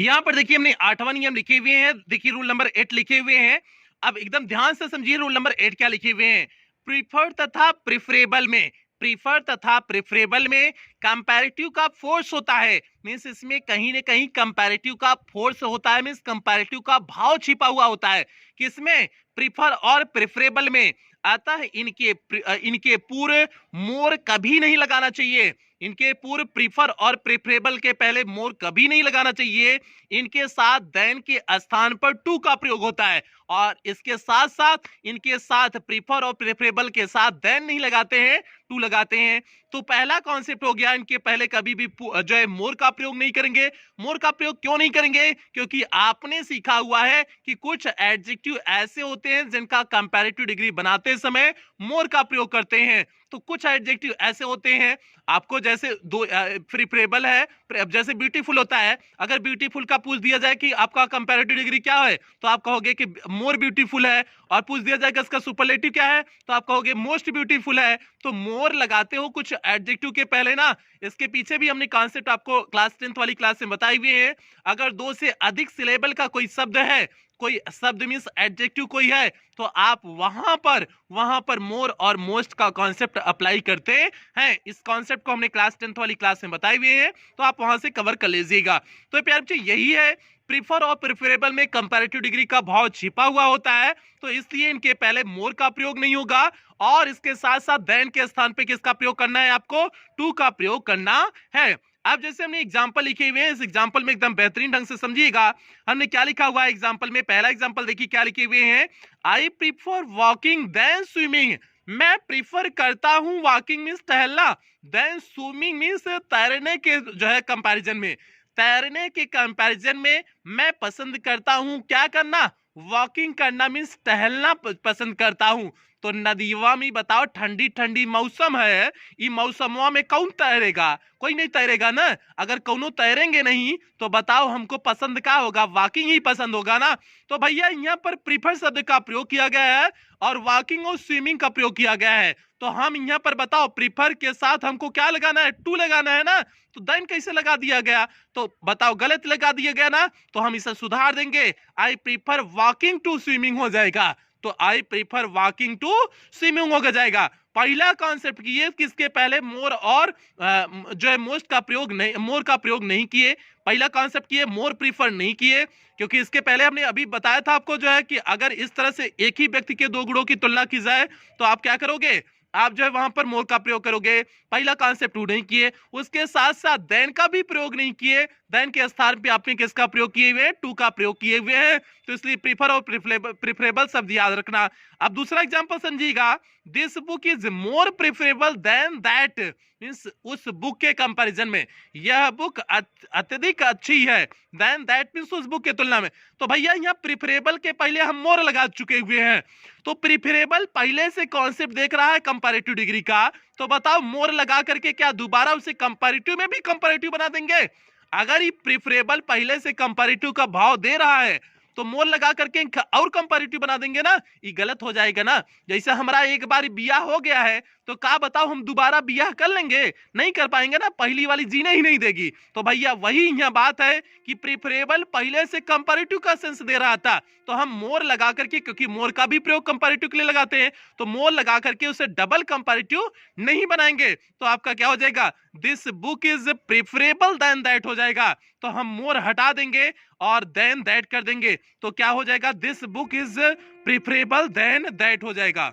यहाँ पर देखिए हमने 8वां नियम लिखे हुए हैं, देखिए रूल नंबर 8 लिखे हुए हैं। अब एकदम ध्यान से समझिए रूल नंबर 8 क्या लिखे हुए हैं। प्रीफर तथा प्रेफरेबल में, प्रीफर तथा प्रेफरेबल में कंपैरेटिव का फोर्स होता है, मींस इसमें कहीं ना कहीं कंपैरेटिव का फोर्स होता है, मींस कंपैरेटिव का भाव छिपा हुआ होता है। किसमें, प्रीफर और प्रेफरेबल में। अतः इनके पूर्व मोर कभी नहीं लगाना चाहिए। इनके पूर्व प्रीफर और प्रेफरेबल के पहले मोर कभी नहीं लगाना चाहिए। इनके साथ देन के स्थान पर टू का प्रयोग होता है और इसके साथ साथ इनके साथ प्रीफर और प्रेफरेबल के साथ देन नहीं लगाते हैं, टू लगाते हैं। तो पहला कॉन्सेप्ट हो गया, इनके पहले कभी भी जो है मोर का प्रयोग नहीं करेंगे। मोर का प्रयोग क्यों नहीं करेंगे, क्योंकि आपने सीखा हुआ है कि कुछ एडजेक्टिव ऐसे होते हैं जिनका कंपैरेटिव डिग्री बनाते समय मोर का प्रयोग करते हैं। तो कुछ एडजेक्टिव ऐसे होते हैं, आपको जैसे दो प्रेफरेबल है, जैसे ब्यूटीफुल होता है, अगर ब्यूटीफुल का पूछ दिया जाए कि आपका कंपैरेटिव डिग्री क्या है तो आप कहोगे कि मोर ब्यूटीफुल है, और पूछ दिया जाएगा इसका सुपरलेटिव क्या है तो आप कहोगे मोस्ट ब्यूटीफुल है। तो मोर लगाते हो कुछ एडजेक्टिव के पहले ना, इसके पीछे भी हमने कॉन्सेप्ट आपको क्लास 10th वाली क्लास में बताए हुए हैं। अगर दो से अधिक सिलेबल का कोई शब्द है, कोई शब्द मींस एडजेक्टिव कोई है, तो आप वहां पर मोर और मोस्ट का कॉन्सेप्ट अप्लाई करते हैं। इस कॉन्सेप्ट को हमने क्लास 10th वाली क्लास में बताए हुए हैं, तो आप वहां से कवर कर लीजिएगा। तो प्यारे बच्चे, यही है, प्रीफर और प्रेफरेबल में कंपैरेटिव डिग्री का भाव छिपा हुआ होता है, तो इसलिए इनके पहले मोर का प्रयोग नहीं होगा और इसके साथ साथ देन के स्थान पे किसका प्रयोग करना है, आपको टू का प्रयोग करना है। अब जैसे हमने एग्जांपल लिखे हुए हैं, इस एग्जांपल में एकदम बेहतरीन ढंग से समझिएगा। हमने क्या लिखा हुआ है एग्जांपल में, पहला एग्जांपल देखिए क्या लिखे हुए हैं, I prefer walking than swimming. मैं प्रीफर करता हूं वॉकिंग मीन्स टहलना, देन स्विमिंग मीन्स तैरने के जो है कंपैरिजन में, तैरने के कंपैरिजन में मैं पसंद करता हूं क्या करना, वॉकिंग करना मीन्स टहलना पसंद करता हूं। तो नदीवा में बताओ, ठंडी ठंडी मौसम है, ई मौसमवा में कौन तैरेगा, कोई नहीं तैरेगा ना। अगर कौनो तैरेंगे नहीं तो बताओ हमको पसंद क्या होगा, वॉकिंग ही पसंद होगा ना। तो भैया यहाँ पर प्रीफर शब्द का प्रयोग किया गया है और वॉकिंग और स्विमिंग का प्रयोग किया गया है। तो हम यहाँ पर बताओ प्रीफर के साथ हमको क्या लगाना है, टू लगाना है ना। तो देन कैसे लगा दिया गया, तो बताओ गलत लगा दिया गया ना, तो हम इसे सुधार देंगे, I prefer walking to swimming हो जाएगा। तो I prefer walking to swimming हो जाएगा। पहला कॉन्सेप्ट किए किसके पहले मोर और जो है मोस्ट का प्रयोग नहीं, मोर का प्रयोग नहीं किए। पहला कॉन्सेप्ट किए मोर प्रीफर नहीं किए, क्योंकि इसके पहले हमने अभी बताया था आपको जो है कि अगर इस तरह से एक ही व्यक्ति के दो गुणों की तुलना की जाए तो आप क्या करोगे, आप जो है वहां पर मोर का प्रयोग करोगे। पहला कॉन्सेप्ट टू नहीं किए, उसके साथ साथ देन का भी प्रयोग नहीं किए, देन के स्थान पे आपने किसका प्रयोग किए हुए हैं, टू का प्रयोग किए हुए हैं। तो इसलिए प्रीफर और प्रिफरेबल शब्द याद रखना। अब दूसरा एग्जांपल समझिएगा, this book is more preferable than that means उस बुक के कंपैरिजन में यह बुक अत्यधिक अच्छी है, देन दैट मींस उस बुक के तुलना में। तो भैया यहाँ प्रिफरेबल के पहले हम मोर लगा चुके हुए हैं, तो प्रिफरेबल पहले से कॉन्सेप्ट देख रहा है कंपैरेटिव डिग्री का, तो बताओ मोर लगा करके क्या दोबारा उसे कंपैरेटिव में भी कंपैरेटिव बना देंगे। अगर ये प्रिफरेबल पहले से कंपैरेटिव का भाव दे रहा है तो मोर लगा करके और कंपैरेटिव बना देंगे ना, ये गलत हो जाएगा ना। जैसे हमारा एक बार बियाह हो गया है तो क्या बताओ हम दोबारा बियाह कर लेंगे, नहीं कर पाएंगे ना, पहली वाली जीने ही नहीं देगी। तो भैया वही यहाँ बात है कि प्रिफरेबल पहले से कंपैरेटिव का सेंस दे रहा था, तो हम मोर लगा करके, क्योंकि मोर का भी प्रयोग कंपैरेटिव के लिए लगाते हैं, तो मोर लगा करके उसे डबल कंपैरेटिव नहीं बनाएंगे। तो आपका क्या हो जाएगा, this book is preferable than that हो जाएगा। तो हम मोर हटा देंगे और देन दैट कर देंगे, तो क्या हो जाएगा, this book is preferable than that हो जाएगा।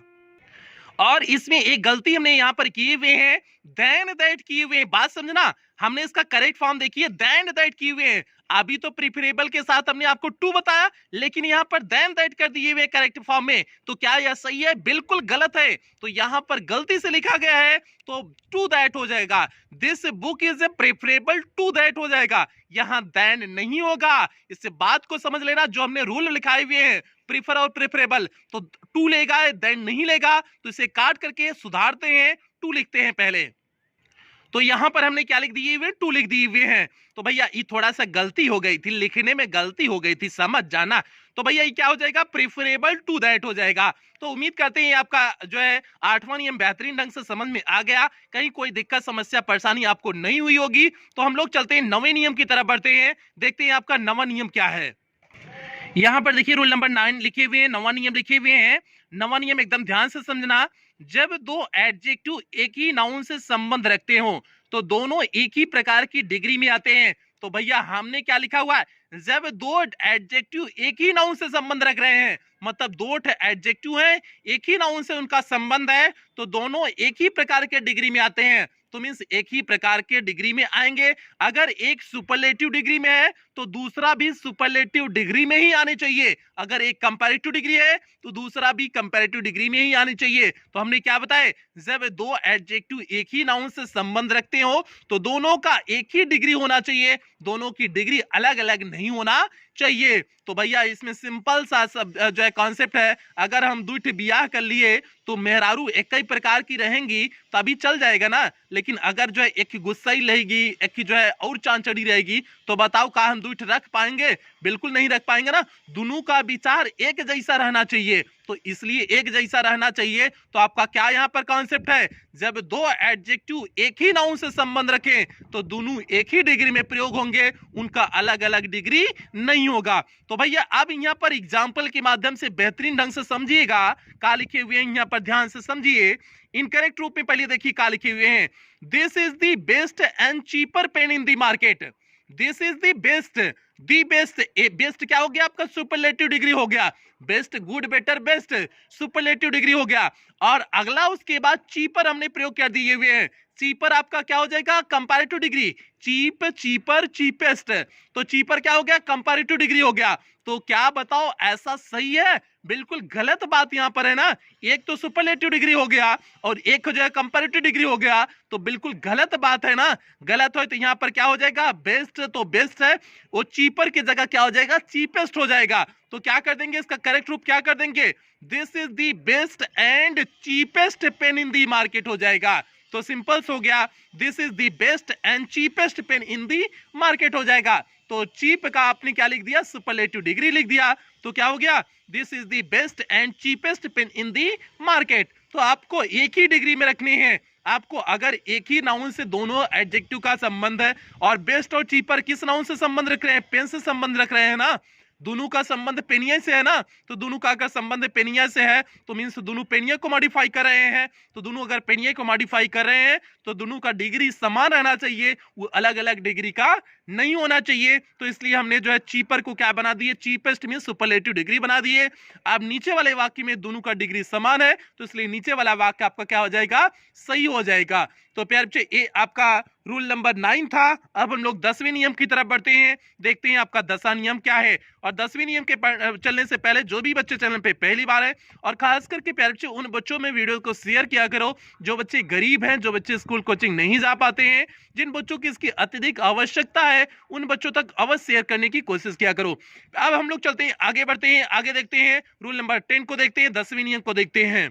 और इसमें एक गलती हमने यहां पर किए हुए हैं, देन दैट किए हुए हैं, बात समझना, हमने इसका करेक्ट फॉर्म देखिए, देन दैट किए हुए हैं। अभी तो प्रिफरेबल के साथ हमने आपको टू बताया, लेकिन यहां पर देन दैट कर दिए हुए करेक्ट फॉर्म में, तो क्या यह सही है, बिल्कुल गलत है। तो यहां पर गलती से लिखा गया है तो टू दैट हो जाएगा, this book is preferable to that हो जाएगा, यहां देन नहीं होगा। इससे बात को समझ लेना, जो हमने रूल लिखाए हुए हैं प्रीफर और प्रेफरेबल, तो टू लेगा देन नहीं लेगा, तो इसे काट करके सुधारते हैं, टू लिखते हैं पहले। तो यहां पर हमने क्या लिख दिए हुए, टू लिख दिए हुए हैं। तो भैया ये थोड़ा सा गलती हो गई थी, लिखने में गलती हो गई थी, समझ जाना। तो भैया ये क्या हो जाएगा, प्रिफरेबल टू दैट हो जाएगा। तो उम्मीद करते हैं आपका जो है 8वां नियम बेहतरीन ढंग से समझ में आ गया, कहीं कोई दिक्कत समस्या परेशानी आपको नहीं हुई होगी। तो हम लोग चलते हैं 9वें नियम की तरफ बढ़ते हैं, देखते हैं आपका 9वां नियम क्या है। यहां पर देखिए रूल नंबर 9 लिखे हुए हैं, 9वां नियम लिखे हुए हैं। 9वां नियम एकदम ध्यान से समझना, जब दो एडजेक्टिव एक ही नाउन से संबंध रखते हो तो दोनों एक ही प्रकार की डिग्री में आते हैं। तो भैया हमने क्या लिखा हुआ है, जब दो एडजेक्टिव एक ही नाउन से संबंध रख रहे हैं, मतलब दो एडजेक्टिव हैं, एक ही नाउन से उनका संबंध है, तो दोनों एक ही प्रकार के डिग्री में आते हैं। तो मींस एक ही प्रकार के डिग्री में आएंगे। अगर एक सुपरलेटिव डिग्री में है तो दूसरा भी सुपरलेटिव डिग्री में ही आने चाहिए, अगर एक कंपैरेटिव डिग्री है तो दूसरा भी कंपैरेटिव डिग्री में ही आनी चाहिए। तो हमने क्या बताया, जब दो एडजेक्टिव एक ही नाउन से संबंध रखते हो तो दोनों का एक ही डिग्री होना चाहिए, दोनों की डिग्री अलग अलग नहीं होना चाहिए। तो भैया इसमें सिंपल सा सब जो है कॉन्सेप्ट है, अगर हम दूठ बियाह कर लिए तो मेहरारू एक ही प्रकार की रहेंगी तभी चल जाएगा ना, लेकिन अगर जो है एक की गुस्सा ही रहेगी, एक की जो है और चांचड़ी रहेगी, तो बताओ का हम दूठ रख पाएंगे, बिल्कुल नहीं रख पाएंगे ना। दोनों का विचार एक जैसा रहना चाहिए, तो इसलिए एक जैसा रहना चाहिए। तो आपका क्या यहाँ पर कॉन्सेप्ट है, जब दो एडजेक्टिव एक ही नाउन से संबंध रखें तो दोनों एक ही डिग्री में प्रयोग होंगे, उनका अलग अलग डिग्री नहीं होगा। तो भैया अब यहाँ पर एग्जाम्पल के माध्यम से बेहतरीन ढंग से समझिएगा, क्या लिखे हुए हैं यहाँ पर ध्यान से समझिए। इनकरेक्ट रूप में पहले देखिए क्या लिखे हुए हैं, this is the best and cheaper pain in the market. This is the best, the best, best क्या हो गया आपका सुपरलेटिव डिग्री हो गया, best, good, better, best, superlative degree हो गया। और अगला उसके बाद चीपर हमने प्रयोग कर दिए हुए हैं। चीपर आपका क्या हो जाएगा? Comparative degree. Cheap, cheaper, cheapest, तो चीपर क्या हो गया? कंपैरेटिव डिग्री हो गया। तो क्या बताओ, ऐसा सही है? बिल्कुल गलत बात यहां पर है ना। एक तो सुपरलेटिव डिग्री हो गया और एक हो जाएगा कंपैरेटिव डिग्री हो गया, तो बिल्कुल गलत बात है ना। गलत हो तो यहां पर क्या हो जाएगा? बेस्ट तो बेस्ट है, वो चीपर की जगह क्या हो जाएगा? चीपेस्ट हो जाएगा। तो क्या कर देंगे? इसका करेक्ट रूप क्या कर देंगे? This is the best and cheapest pain in the market हो जाएगा। तो सिंपल्स हो गया, this is the best and cheapest pain in the market हो जाएगा। तो चीप का आपने क्या लिख दिया? सुपरलेटिव डिग्री लिख दिया। तो क्या हो गया? This is the best and cheapest pain in the market. तो आपको एक ही डिग्री में रखने हैं। आपको अगर एक ही नाउन से दोनों एडजेक्टिव का संबंध है, और बेस्ट और चीपर किस नाउन से संबंध रख रहे हैं? पेन से संबंध रख रहे हैं ना। दोनों का संबंध पेनिया से है ना। तो दोनों का अगर संबंध पेनिया से है तो मीन्स दोनों पेनिया को मॉडिफाई कर रहे हैं। तो दोनों अगर पेनिया को मॉडिफाई कर रहे हैं तो दोनों का डिग्री समान रहना चाहिए, वो अलग अलग डिग्री का नहीं होना चाहिए। तो इसलिए हमने जो है चीपर को क्या बना दिए? चीपेस्ट मीन्स सुपरलेटिव डिग्री बना दिए। अब नीचे वाले वाक्य में दोनों का डिग्री समान है, तो इसलिए नीचे वाला वाक्य आपका क्या हो जाएगा? सही हो जाएगा। तो प्यारे बच्चे, ये आपका रूल नंबर 9 था। अब हम लोग 10वें नियम की तरफ बढ़ते हैं, देखते हैं आपका 10वां नियम क्या है। और 10वें नियम के चलने से पहले जो भी बच्चे चैनल पे पहली बार है, और खास करके प्यारे बच्चे उन बच्चों में वीडियो को शेयर किया करो जो बच्चे गरीब हैं, जो बच्चे स्कूल कोचिंग नहीं जा पाते हैं, जिन बच्चों की इसकी अत्यधिक आवश्यकता है, उन बच्चों तक अवश्य शेयर करने की कोशिश किया करो। अब हम लोग चलते हैं, आगे बढ़ते हैं, आगे देखते हैं रूल नंबर 10 को देखते हैं, 10वें नियम को देखते हैं।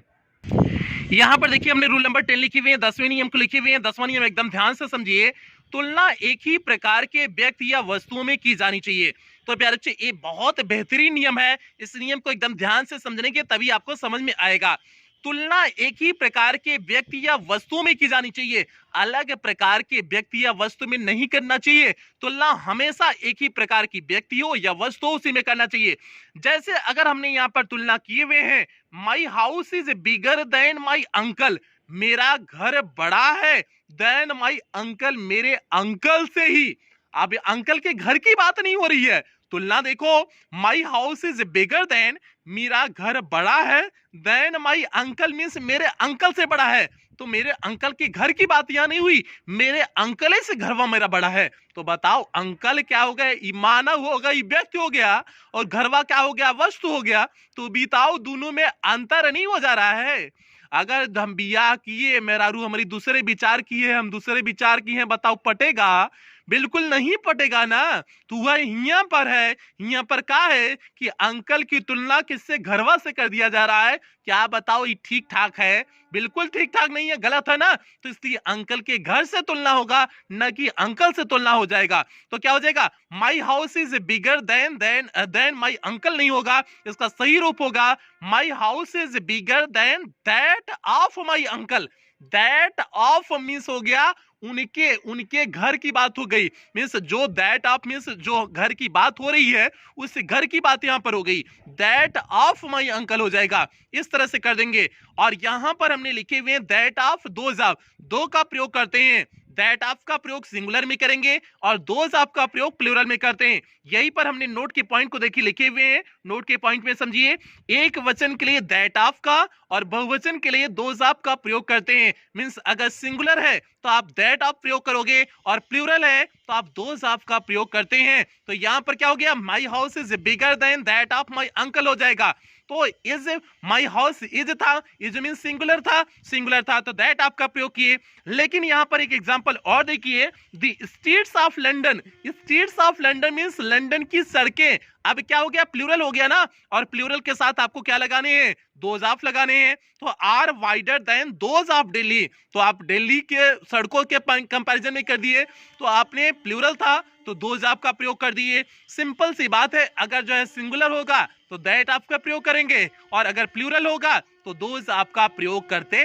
यहां पर देखिए हमने रूल नंबर 10 लिखी हुई है, 10वें नियम को लिखे हुए हैं। 10वां नियम एकदम ध्यान से समझिए। तुलना एक ही प्रकार के व्यक्ति या वस्तुओं में की जानी चाहिए। तो प्यारे बच्चे, ये बहुत बेहतरीन नियम है। इस नियम को एकदम ध्यान से समझने के तभी आपको समझ में आएगा। तुलना एक ही प्रकार के व्यक्ति या वस्तुओं में की जानी चाहिए, अलग प्रकार के व्यक्ति या वस्तु में नहीं करना चाहिए। तुलना हमेशा एक ही प्रकार की व्यक्ति हो या वस्तु हो, उसी में करना चाहिए। जैसे अगर हमने यहाँ पर तुलना किए हुए हैं, my house is bigger than my uncle, मेरा घर बड़ा है, देन माई अंकल, मेरे अंकल से ही। अब अंकल के घर की बात नहीं हो रही है। तुलना देखो, my house is bigger than, मेरा घर बड़ा है, देन माई अंकल मीन्स मेरे अंकल से बड़ा है। तो मेरे अंकल के घर की बात यहां नहीं हुई, मेरे अंकल से घरवा मेरा बड़ा है। तो बताओ, अंकल क्या हो गया? मानव हो गया, व्यक्ति हो गया, और घरवा क्या हो गया? वस्तु हो गया। तो बताओ, दोनों में अंतर नहीं हो जा रहा है? अगर हम बियाह किए, मेहरारू हमारी दूसरे विचार की है, हम दूसरे विचार की हैं, बताओ पटेगा? बिल्कुल नहीं पटेगा ना। तो वह यहाँ पर है, यहाँ पर क्या है कि अंकल की तुलना किससे? घरवा से कर दिया जा रहा है। क्या बताओ, ये ठीक ठाक है? बिल्कुल ठीक ठाक नहीं है, गलत है ना। तो इसलिए अंकल के घर से तुलना होगा, न कि अंकल से तुलना हो जाएगा। तो क्या हो जाएगा? My house is bigger than my uncle नहीं होगा, इसका सही रूप होगा my house is bigger than that of my uncle. That of means हो गया उनके घर की बात हो गई। मीन्स जो दैट ऑफ मीन्स जो घर की बात हो रही है, उस घर की बात यहां पर हो गई, दैट ऑफ माई अंकल हो जाएगा। इस तरह से कर देंगे। और यहां पर हमने लिखे हुए हैं दैट ऑफ दोज ऑफ, दो का प्रयोग करते हैं। दैट ऑफ का प्रयोग सिंगुलर में करेंगे और दोज ऑफ का प्रयोग प्लूरल में करते हैं। यही पर हमने नोट के पॉइंट को देखिए लिखे हुए हैं। नोट के पॉइंट में समझिए, एक वचन के लिए दैट ऑफ का और बहुवचन के लिए दोज ऑफ का प्रयोग करते हैं। मींस अगर सिंगुलर है तो आप दैट ऑफ प्रयोग करोगे, और प्लूरल है तो आप दोज ऑफ का प्रयोग करते हैं। तो यहां पर क्या हो गया? My house is bigger than that of my uncle हो जाएगा। तो इज माई हाउस इज था, इज मीन सिंगुलर था तो दैट आपका प्रयोग किए। लेकिन यहां पर एक एग्जांपल और देखिए, the streets of London, streets of London means London की सड़कें। अब क्या हो गया? प्लूरल हो गया ना, और प्लूरल के साथ आपको क्या लगाने हैं? दोज ऑफ लगाने हैं। तो are wider than those of Delhi, तो आप दिल्ली के सड़कों के कंपैरिजन में कर दिए, तो आपने प्लूरल था तो दोज ऑफ का प्रयोग कर दिए। सिंपल सी बात है, अगर जो है सिंगुलर होगा तो दैट ऑफ का प्रयोग करेंगे, और अगर प्लूरल होगा तो दोज आपका प्रयोग करते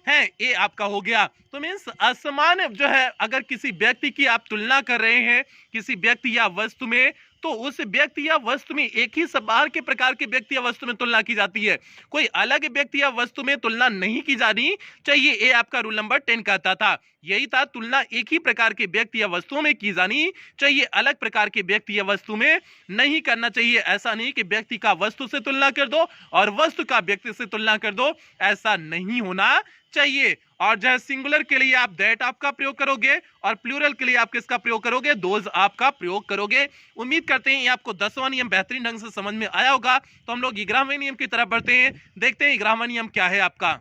हैं। ये आपका हो गया। तो मीन्स असमान जो है, अगर किसी व्यक्ति की आप तुलना कर रहे हैं किसी व्यक्ति या वस्तु में, तो उस व्यक्ति या वस्तु में एक ही बार के प्रकार के व्यक्ति या वस्तु में तुलना की जाती है, कोई अलग व्यक्ति या वस्तु में तुलना नहीं की जानी चाहिए। ये आपका रूल नंबर 10 कहता था, यही था, तुलना एक ही प्रकार के व्यक्ति या वस्तुओं में की जानी चाहिए, अलग प्रकार के व्यक्ति या वस्तु में नहीं करना चाहिए। ऐसा नहीं कि व्यक्ति का वस्तु से तुलना कर दो और वस्तु का व्यक्ति से तुलना कर दो, ऐसा नहीं होना चाहिए। और जो है सिंगुलर के लिए आप दैट आपका प्रयोग करोगे और प्लूरल के लिए आप किसका प्रयोग करोगे, दोज आपका प्रयोग करोगे। उम्मीद करते हैं ये आपको 10वां नियम बेहतरीन ढंग से समझ में आया होगा। तो हम लोग 11वें नियम की तरफ बढ़ते हैं, देखते हैं 11वां नियम क्या है आपका।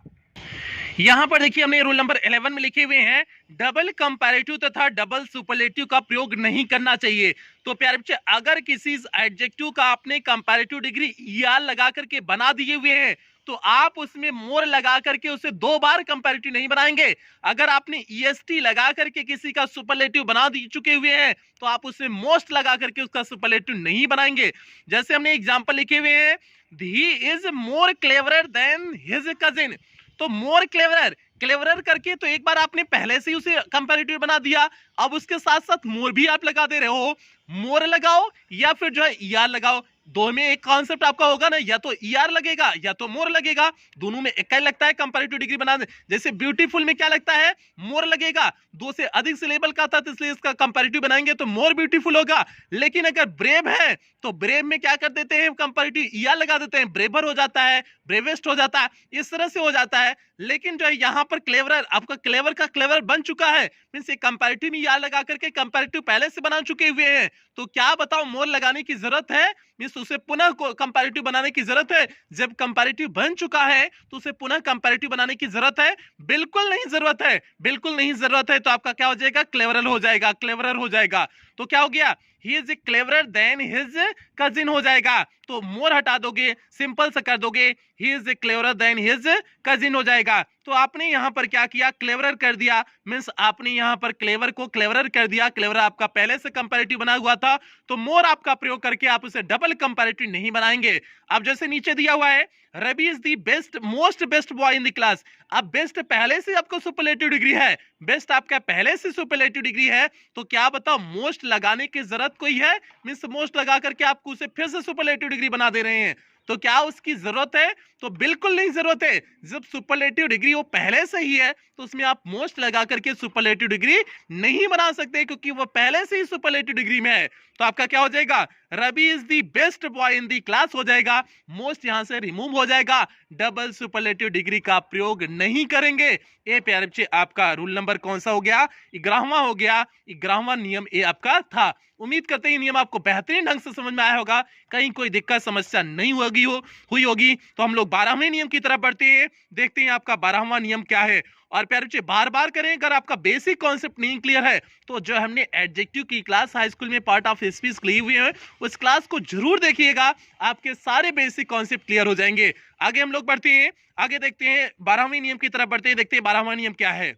यहां पर देखिए हमने रूल नंबर 11 में लिखे हुए हैं, डबल कंपैरेटिव तथा डबल सुपरलेटिव का प्रयोग नहीं करना चाहिए। तो प्यारे बच्चे, अगर किसी एडजेक्टिव का आपने कंपैरेटिव डिग्री ईआर लगा करके बना दिए हुए हैं तो आप उसमें मोर लगा करके उसे 2 बार कंपैरेटिव नहीं बनाएंगे। अगर आपने ईएसटी लगा करके किसी का सुपरलेटिव बना चुके हुए हैं तो आप उसमें मोस्ट लगा करके उसका सुपरलेटिव नहीं बनाएंगे। जैसे हमने एग्जांपल लिखे हुए हैं, he is more cleverer than his cousin. तो मोर क्लेवरर, क्लेवरर करके तो एक बार आपने पहले से ही उसे कंपैरेटिव बना दिया, अब उसके साथ साथ मोर भी आप लगा दे रहे हो। मोर लगाओ या फिर जो है ईआर लगाओ, दो में एक कॉन्सेप्ट आपका होगा ना, या तो ईआर लगेगा या तो मोर लगेगा, दोनों में एक ही लगता है कंपैरेटिव डिग्री बनाने। जैसे ब्यूटीफुल में क्या लगता है, मोर लगेगा, 2 से अधिक सिलेबल का था तो इसलिए इसका कंपैरेटिव बनाएंगे तो मोर ब्यूटीफुल होगा। लेकिन अगर ब्रेव है तो ब्रेव में क्या कर देते हैं, कंपैरेटिव ईआर लगा देते हैं, ब्रेवर हो जाता है, ब्रेवेस्ट हो जाता है, इस तरह से हो जाता है। लेकिन जो है यहाँ पर क्लेवरर, आपका क्लेवर का क्लेवर बन चुका है, मींस ये कंपैरेटिव में ईआर लगा करके कंपैरेटिव पहले से बना चुके हुए हैं, तो क्या बताओ मोर लगाने की जरूरत है, मींस उसे पुनः कंपैरेटिव बनाने की जरूरत है। जब कंपैरेटिव बन चुका है तो उसे पुनः कंपैरेटिव बनाने की जरूरत है, बिल्कुल नहीं जरूरत है, बिल्कुल नहीं जरूरत है। तो आपका क्या हो जाएगा, क्लेवरर हो जाएगा, क्लेवरर हो जाएगा। तो क्या हो गया, he is cleverer than his cousin हो जाएगा। तो मोर हटा दोगे, सिंपल से कर दोगे, he is cleverer than his cousin हो जाएगा। तो आपने यहां पर क्या किया, क्लेवरर कर दिया, मींस आपने यहां पर क्लेवर को क्लेवरर कर दिया। क्लेवर आपका पहले से कंपैरेटिव बना हुआ था तो मोर आपका प्रयोग करके आप उसे डबल कंपैरेटिव नहीं बनाएंगे। अब जैसे नीचे दिया हुआ है, Ravi is the best most best boy in the class. अब बेस्ट पहले से आपको सुपरलेटिव डिग्री है, बेस्ट आपका पहले से सुपरलेटिव डिग्री है, तो क्या बताओ मोस्ट लगाने की जरूरत कोई है, मींस मोस्ट लगा करके आपको उसे फिर से सुपरलेटिव डिग्री बना दे रहे हैं। तो क्या उसकी जरूरत है, तो बिल्कुल नहीं जरूरत है। जब सुपरलेटिव डिग्री वो पहले से ही है तो उसमें आप मोस्ट लगा करके सुपरलेटिव डिग्री नहीं बना सकते, क्योंकि वो पहले से ही सुपरलेटिव डिग्री में है। तो आपका क्या हो जाएगा, Ravi is the best boy in the class हो जाएगा, मोस्ट यहां से रिमूव हो जाएगा, डबल सुपरलेटिव डिग्री का प्रयोग नहीं करेंगे। ए प्यारे बच्चे, आपका रूल नंबर कौन सा हो गया, 11वां हो गया, 11वां नियम ए आपका था। उम्मीद करते हैं नियम आपको बेहतरीन ढंग से समझ में आया होगा, कहीं कोई दिक्कत समस्या नहीं हुई होगी। तो हम लोग 12वें नियम की तरफ बढ़ते हैं, देखते हैं आपका 12वां नियम क्या है। और प्यारे बच्चे, बार बार करें, अगर आपका बेसिक कॉन्सेप्ट नहीं क्लियर है तो जो हमने एडजेक्टिव की क्लास हाई स्कूल में पार्ट ऑफ स्पीच ली हुई है, उस क्लास को जरूर देखिएगा, आपके सारे बेसिक कॉन्सेप्ट क्लियर हो जाएंगे। आगे हम लोग बढ़ते हैं, आगे देखते हैं 12वें नियम की तरफ बढ़ते हैं, देखते हैं 12वां नियम क्या है।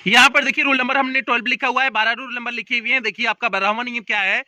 यहां पर देखिए रूल नंबर हमने 12 लिखा हुआ है, 12 रूल नंबर लिखे हुए हैं। देखिए आपका 12वां नियम क्या है,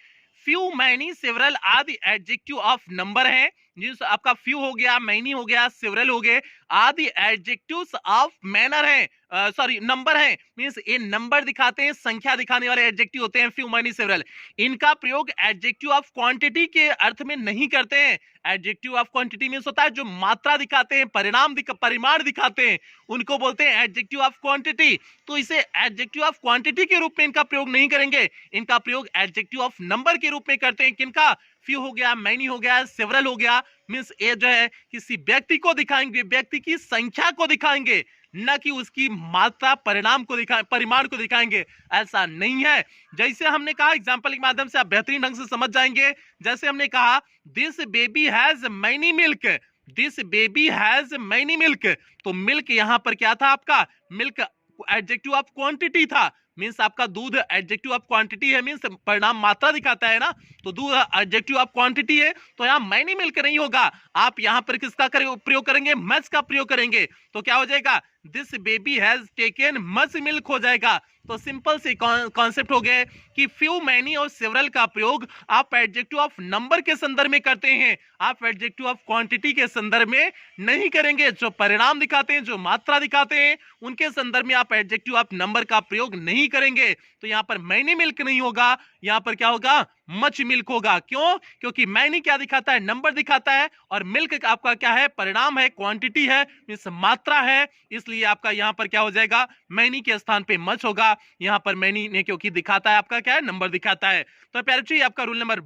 फ्यू मैनी सेवरल आदि एडजेक्टिव ऑफ नंबर है, जिस आपका फ्यू हो गया, मैनी हो गया, सेवरल हो गए, आदि एडजेक्टिव्स ऑफ मैनर है, सॉरी नंबर है, मींस ये नंबर दिखाते हैं, संख्या दिखाने वाले एडजेक्टिव होते हैं फ्यू मैनी सेवरल। इनका प्रयोग एडजेक्टिव ऑफ क्वांटिटी के अर्थ में नहीं करते हैं। एडजेक्टिव ऑफ क्वांटिटी मींस होता है जो मात्रा दिखाते हैं, परिमाण दिखाते हैं, उनको बोलते हैं एडजेक्टिव ऑफ क्वांटिटी। तो इसे एडजेक्टिव ऑफ क्वांटिटी के रूप में इनका प्रयोग नहीं करेंगे, इनका प्रयोग एडजेक्टिव ऑफ नंबर के रूप में करते हैं। किनका, फ्यू हो गया, मैनी हो गया, सेवरल हो गया, मींस ये जो है किसी व्यक्ति को दिखाएंगे, व्यक्ति की संख्या को दिखाएंगे, न कि उसकी मात्रा परिमाण को दिखाएंगे, ऐसा नहीं है। जैसे हमने कहा, एग्जांपल के माध्यम से आप बेहतरीन ढंग से समझ जाएंगे। जैसे हमने कहा, this baby has many milk, this baby has many milk, तो मिल्क यहां पर क्या था, आपका मिल्क एडजेक्टिव ऑफ क्वांटिटी था, मींस आपका दूध एडजेक्टिव ऑफ क्वांटिटी है, मींस परिणाम मात्रा दिखाता है ना, तो दूध एडजेक्टिव ऑफ क्वांटिटी है, तो यहाँ मैनी मिल्क नहीं होगा, आप यहाँ पर किसका प्रयोग करेंगे, मच का प्रयोग करेंगे। तो क्या हो जाएगा, this baby has taken much milk हो जाएगा। तो सिंपल से कॉन्सेप्ट हो गए कि फ्यू, मैनी और सेवरल का प्रयोग आप एडजेक्टिव ऑफ नंबर के संदर्भ में करते हैं, आप एडजेक्टिव ऑफ क्वांटिटी के संदर्भ में नहीं करेंगे। जो परिणाम दिखाते हैं, जो मात्रा दिखाते हैं, उनके संदर्भ में आप एडजेक्टिव ऑफ नंबर का प्रयोग नहीं नहीं करेंगे तो यहाँ पर मैनी मिल्क नहीं होगा, यहाँ पर क्या होगा, मच मिल्क होगा। क्यों? क्योंकि मैनी क्या दिखाता है, नंबर दिखाता है, और मिल्क आपका क्या है, परिणाम है, क्वांटिटी है, मींस मात्रा है, इसलिए आपका यहाँ पर क्या हो जाएगा, मैनी के स्थान पे मच होगा। यहाँ पर मैनी ने क्योंकि दिखाता है आपका क्या है, नंबर दिखाता है। तो प्यारे बच्चों, आपका रूल नंबर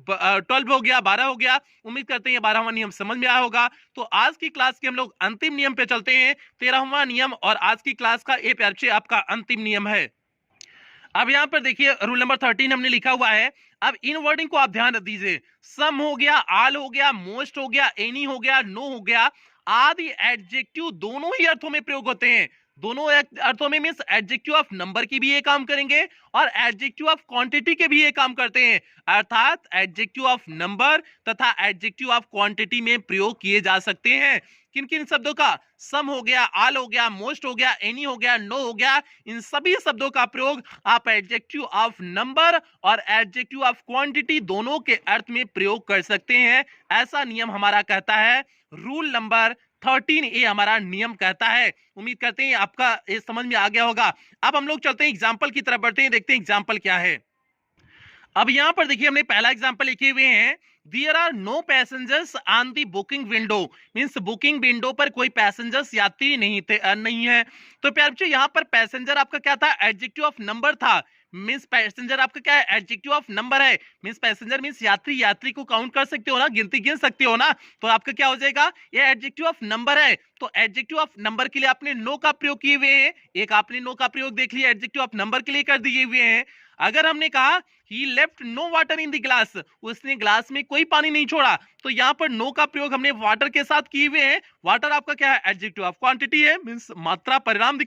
12 हो गया, 12 हो गया। उम्मीद करते हैं 12वां नियम समझ में आया होगा। तो आज की क्लास के हम लोग अंतिम नियम पे चलते हैं, 13वां नियम, और आज की क्लास का ये प्यारे बच्चों आपका अंतिम नियम है। अब यहां पर देखिए रूल नंबर 13 हमने लिखा हुआ है। अब इन वर्डिंग को आप ध्यान रख दीजिए। सम हो गया, आल हो गया, मोस्ट हो गया, एनी हो गया, नो हो गया, आदि एडजेक्टिव दोनों ही अर्थों में प्रयोग होते हैं। दोनों अर्थों में मींस एडजेक्टिव ऑफ नंबर की भी ये काम करेंगे और एडजेक्टिव ऑफ क्वांटिटी के भी ये काम करते हैं। अर्थात एडजेक्टिव ऑफ नंबर तथा एडजेक्टिव ऑफ क्वांटिटी में प्रयोग किए जा सकते हैं। किन किन शब्दों का? सम हो गया, आल हो गया, मोस्ट हो गया, एनी हो गया, नो हो गया। इन सभी शब्दों का प्रयोग आप एडजेक्टिव ऑफ नंबर और एडजेक्टिव ऑफ क्वांटिटी दोनों के अर्थ में प्रयोग कर सकते हैं। ऐसा नियम हमारा कहता है, रूल नंबर 13A हमारा नियम कहता है। उम्मीद करते हैं आपका ये समझ में आ गया होगा। अब हम लोग चलते हैं एग्जाम्पल की तरफ बढ़ते हैं, देखते हैं एग्जाम्पल क्या है। अब यहां पर देखिए हमने पहला एग्जाम्पल लिखे हुए हैं, There are no passengers on the booking window, means booking window पर कोई पैसेंजर्स यात्री नहीं है। तो प्यारे बच्चों यहाँ पर पैसेंजर आपका क्या था, एडजेक्टिव ऑफ नंबर था। मीन्स पैसेंजर आपका क्या है, एडजेक्टिव ऑफ नंबर है। मीन्स पैसेंजर मीन्स यात्री, यात्री को काउंट कर सकते हो ना, गिनती गिन सकते हो ना, तो आपका क्या हो जाएगा, ये एडजेक्टिव ऑफ नंबर है। तो एडजेक्टिव ऑफ नंबर के लिए आपने नो का प्रयोग किए हुए हैं, एक आपने नो का प्रयोग देख लिया, एडजेक्टिव ऑफ नंबर के लिए कर दिए हुए हैं। अगर हमने कहा he left no water in the glass, उसने ग्लास में कोई पानी नहीं छोड़ा, तो यहाँ पर नो का प्रयोग हमने वाटर के साथ किए हुए हैं। वाटर आपका क्या है, एडजेक्टिव ऑफ क्वांटिटी है, मींस मात्रा, परिमाण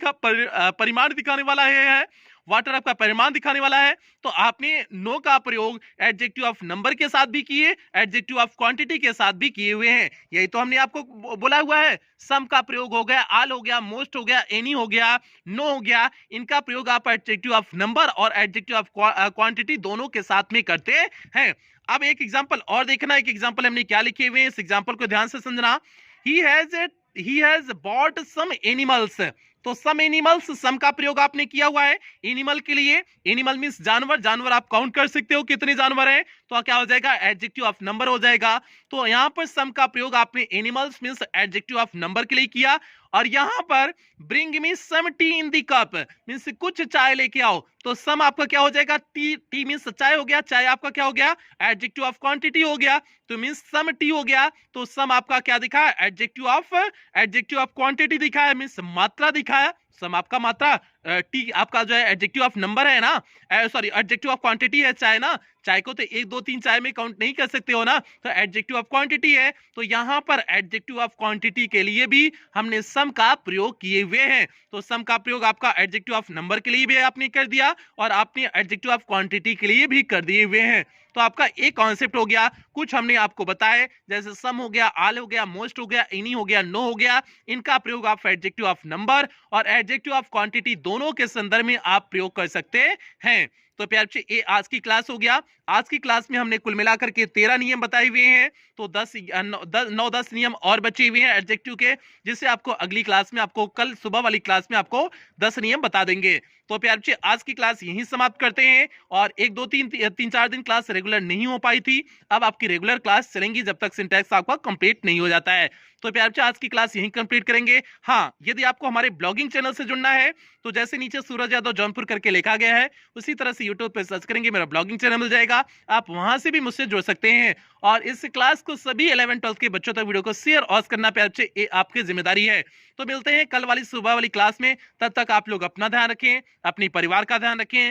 दिखाने वाला है। वाटर आपका परिमाण दिखाने वाला है। तो आपने नो का प्रयोग एडजेक्टिव ऑफ नंबर के साथ भी किए, एडजेक्टिव ऑफ क्वांटिटी के साथ भी किए हुए हैं। यही तो हमने आपको बोला हुआ है। सम का प्रयोग हो गया, आल हो गया, मोस्ट हो गया, एनी हो गया, नो हो गया, इनका प्रयोग आप एडजेक्टिव ऑफ नंबर और एडजेक्टिव ऑफ क्वांटिटी दोनों के साथ में करते हैं। अब एक एग्जांपल और देखना, एक एग्जांपल हमने क्या लिखे हुए हैं, इस एग्जांपल को ध्यान से समझना। he has bought some animals, तो सम एनिमल्स, सम का प्रयोग आपने किया हुआ है एनिमल के लिए। एनिमल मींस जानवर, जानवर आप काउंट कर सकते हो कितने जानवर हैं, तो क्या हो जाएगा, एडजेक्टिव ऑफ नंबर हो जाएगा। तो यहाँ पर सम का प्रयोग आपने animals means adjective of number के लिए किया। और यहाँ पर ब्रिंग मी सम टी इन दी कप, मींस कुछ चाय लेके आओ, तो सम आपका क्या हो जाएगा, टी, टी मींस चाय हो गया, चाय आपका क्या हो गया, एडजेक्टिव ऑफ क्वांटिटी हो गया, तो मींस सम टी हो गया। तो सम आपका क्या दिखा, एडजेक्टिव ऑफ क्वांटिटी दिखा है, मींस मात्रा दिखा है। सम आपका मात्रा, टी आपका जो है एडजेक्टिव ऑफ नंबर है ना, सॉरी एडजेक्टिव ऑफ क्वांटिटी है चाय ना, चाय को तो 1 2 3 चाय में काउंट नहीं कर सकते हो ना, तो एडजेक्टिव ऑफ क्वांटिटी है। तो यहाँ पर एडजेक्टिव ऑफ क्वांटिटी के लिए भी हमने सम का प्रयोग किए हुए हैं। तो सम का प्रयोग आपका एडजेक्टिव ऑफ नंबर के लिए भी आपने कर दिया और आपने एडजेक्टिव ऑफ क्वांटिटी के लिए भी कर दिए हुए हैं। तो आपका एक कॉन्सेप्ट हो गया, कुछ हमने आपको बताए, जैसे सम हो गया, आल हो गया, मोस्ट हो गया, एनी हो गया, नो हो गया, इनका प्रयोग आप एडजेक्टिव ऑफ नंबर और एडजेक्टिव ऑफ क्वांटिटी दोनों के संदर्भ में आप प्रयोग कर सकते हैं। तो प्यारे बच्चे, ये आज की क्लास हो गया। आज की क्लास में हमने कुल मिलाकर के 13 नियम बताए हुए हैं, तो 9-10 नियम और बचे हुए हैं एडजेक्टिव के, जिससे आपको अगली क्लास में, आपको कल सुबह वाली क्लास में आपको 10 नियम बता देंगे। तो प्यारे बच्चे, आज की क्लास यहीं समाप्त करते हैं। और 1 2 3 4 दिन क्लास रेगुलर नहीं हो पाई थी, अब आपकी रेगुलर क्लास चलेंगी जब तक सिंटैक्स आपका कंप्लीट नहीं हो जाता है। तो प्यारे बच्चे, आज की क्लास यहीं कंप्लीट करेंगे। हाँ, यदि आपको हमारे ब्लॉगिंग चैनल से जुड़ना है तो जैसे नीचे सूरज यादव जौनपुर करके लिखा गया है, उसी तरह से यूट्यूब पे सर्च करेंगे, मेरा ब्लॉगिंग चैनल मिल जाएगा, आप वहां से भी मुझसे जुड़ सकते हैं। और इस क्लास को सभी 11-12 के बच्चों तक वीडियो को शेयर और करना प्यारे बच्चे, ये आपकी जिम्मेदारी है। तो मिलते हैं कल वाली सुबह वाली क्लास में, तब तक आप लोग अपना ध्यान रखें, अपनी परिवार का ध्यान रखें।